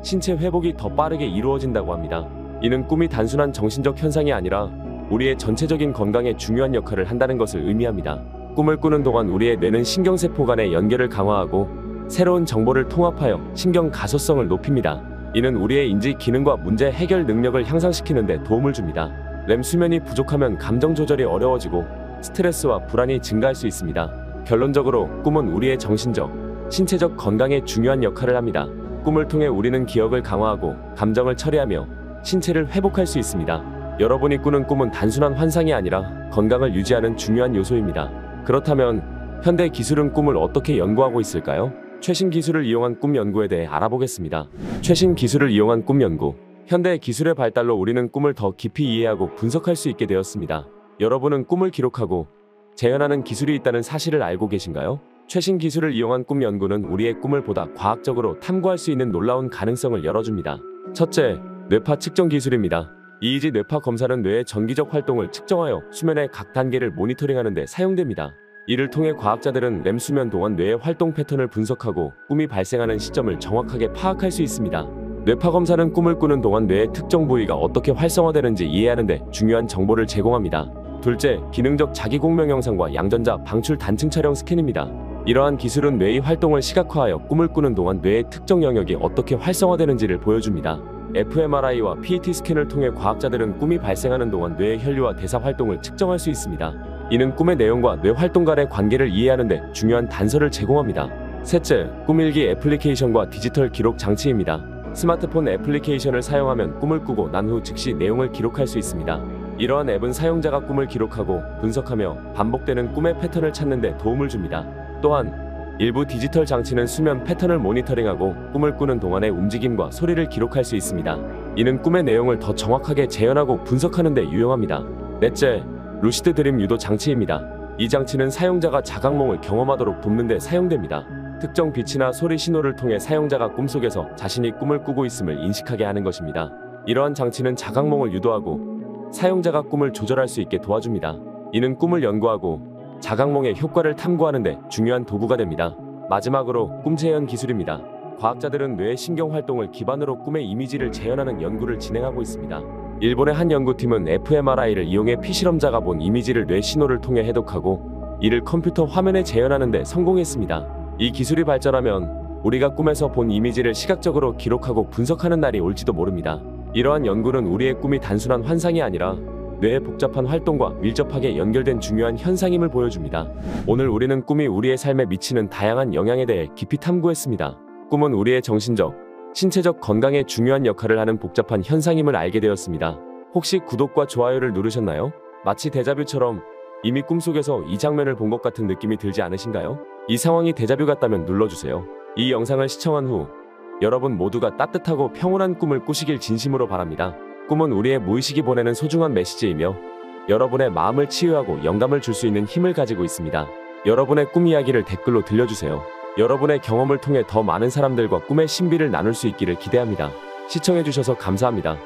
신체 회복이 더 빠르게 이루어진다고 합니다. 이는 꿈이 단순한 정신적 현상이 아니라 우리의 전체적인 건강에 중요한 역할을 한다는 것을 의미합니다. 꿈을 꾸는 동안 우리의 뇌는 신경세포 간의 연결을 강화하고 새로운 정보를 통합하여 신경 가소성을 높입니다. 이는 우리의 인지 기능과 문제 해결 능력을 향상시키는 데 도움을 줍니다. 렘 수면이 부족하면 감정 조절이 어려워지고 스트레스와 불안이 증가할 수 있습니다. 결론적으로 꿈은 우리의 정신적, 신체적 건강에 중요한 역할을 합니다. 꿈을 통해 우리는 기억을 강화하고 감정을 처리하며 신체를 회복할 수 있습니다. 여러분이 꾸는 꿈은 단순한 환상이 아니라 건강을 유지하는 중요한 요소입니다. 그렇다면 현대 기술은 꿈을 어떻게 연구하고 있을까요? 최신 기술을 이용한 꿈 연구에 대해 알아보겠습니다. 최신 기술을 이용한 꿈 연구. 현대 기술의 발달로 우리는 꿈을 더 깊이 이해하고 분석할 수 있게 되었습니다. 여러분은 꿈을 기록하고 재현하는 기술이 있다는 사실을 알고 계신가요? 최신 기술을 이용한 꿈 연구는 우리의 꿈을 보다 과학적으로 탐구할 수 있는 놀라운 가능성을 열어줍니다. 첫째, 뇌파 측정 기술입니다. EEG 뇌파 검사는 뇌의 전기적 활동을 측정하여 수면의 각 단계를 모니터링하는 데 사용됩니다. 이를 통해 과학자들은 렘 수면 동안 뇌의 활동 패턴을 분석하고 꿈이 발생하는 시점을 정확하게 파악할 수 있습니다. 뇌파 검사는 꿈을 꾸는 동안 뇌의 특정 부위가 어떻게 활성화되는지 이해하는 데 중요한 정보를 제공합니다. 둘째, 기능적 자기공명 영상과 양전자 방출 단층 촬영 스캔입니다. 이러한 기술은 뇌의 활동을 시각화하여 꿈을 꾸는 동안 뇌의 특정 영역이 어떻게 활성화되는지를 보여줍니다. fMRI와 PET 스캔을 통해 과학자들은 꿈이 발생하는 동안 뇌의 혈류와 대사 활동을 측정할 수 있습니다. 이는 꿈의 내용과 뇌 활동 간의 관계를 이해하는 데 중요한 단서를 제공합니다. 셋째, 꿈일기 애플리케이션과 디지털 기록 장치입니다. 스마트폰 애플리케이션을 사용하면 꿈을 꾸고 난 후 즉시 내용을 기록할 수 있습니다. 이러한 앱은 사용자가 꿈을 기록하고 분석하며 반복되는 꿈의 패턴을 찾는 데 도움을 줍니다. 또한 일부 디지털 장치는 수면 패턴을 모니터링하고 꿈을 꾸는 동안의 움직임과 소리를 기록할 수 있습니다. 이는 꿈의 내용을 더 정확하게 재현하고 분석하는 데 유용합니다. 넷째, 루시드 드림 유도 장치입니다. 이 장치는 사용자가 자각몽을 경험하도록 돕는 데 사용됩니다. 특정 빛이나 소리 신호를 통해 사용자가 꿈속에서 자신이 꿈을 꾸고 있음을 인식하게 하는 것입니다. 이러한 장치는 자각몽을 유도하고 사용자가 꿈을 조절할 수 있게 도와줍니다. 이는 꿈을 연구하고 자각몽의 효과를 탐구하는 데 중요한 도구가 됩니다. 마지막으로 꿈 재현 기술입니다. 과학자들은 뇌의 신경 활동을 기반으로 꿈의 이미지를 재현하는 연구를 진행하고 있습니다. 일본의 한 연구팀은 fMRI를 이용해 피실험자가 본 이미지를 뇌 신호를 통해 해독하고 이를 컴퓨터 화면에 재현하는 데 성공했습니다. 이 기술이 발전하면 우리가 꿈에서 본 이미지를 시각적으로 기록하고 분석하는 날이 올지도 모릅니다. 이러한 연구는 우리의 꿈이 단순한 환상이 아니라 뇌의 복잡한 활동과 밀접하게 연결된 중요한 현상임을 보여줍니다. 오늘 우리는 꿈이 우리의 삶에 미치는 다양한 영향에 대해 깊이 탐구했습니다. 꿈은 우리의 정신적, 신체적 건강에 중요한 역할을 하는 복잡한 현상임을 알게 되었습니다. 혹시 구독과 좋아요를 누르셨나요? 마치 데자뷰처럼 이미 꿈속에서 이 장면을 본 것 같은 느낌이 들지 않으신가요? 이 상황이 데자뷰 같다면 눌러주세요. 이 영상을 시청한 후 여러분 모두가 따뜻하고 평온한 꿈을 꾸시길 진심으로 바랍니다. 꿈은 우리의 무의식이 보내는 소중한 메시지이며 여러분의 마음을 치유하고 영감을 줄 수 있는 힘을 가지고 있습니다. 여러분의 꿈 이야기를 댓글로 들려주세요. 여러분의 경험을 통해 더 많은 사람들과 꿈의 신비를 나눌 수 있기를 기대합니다. 시청해주셔서 감사합니다.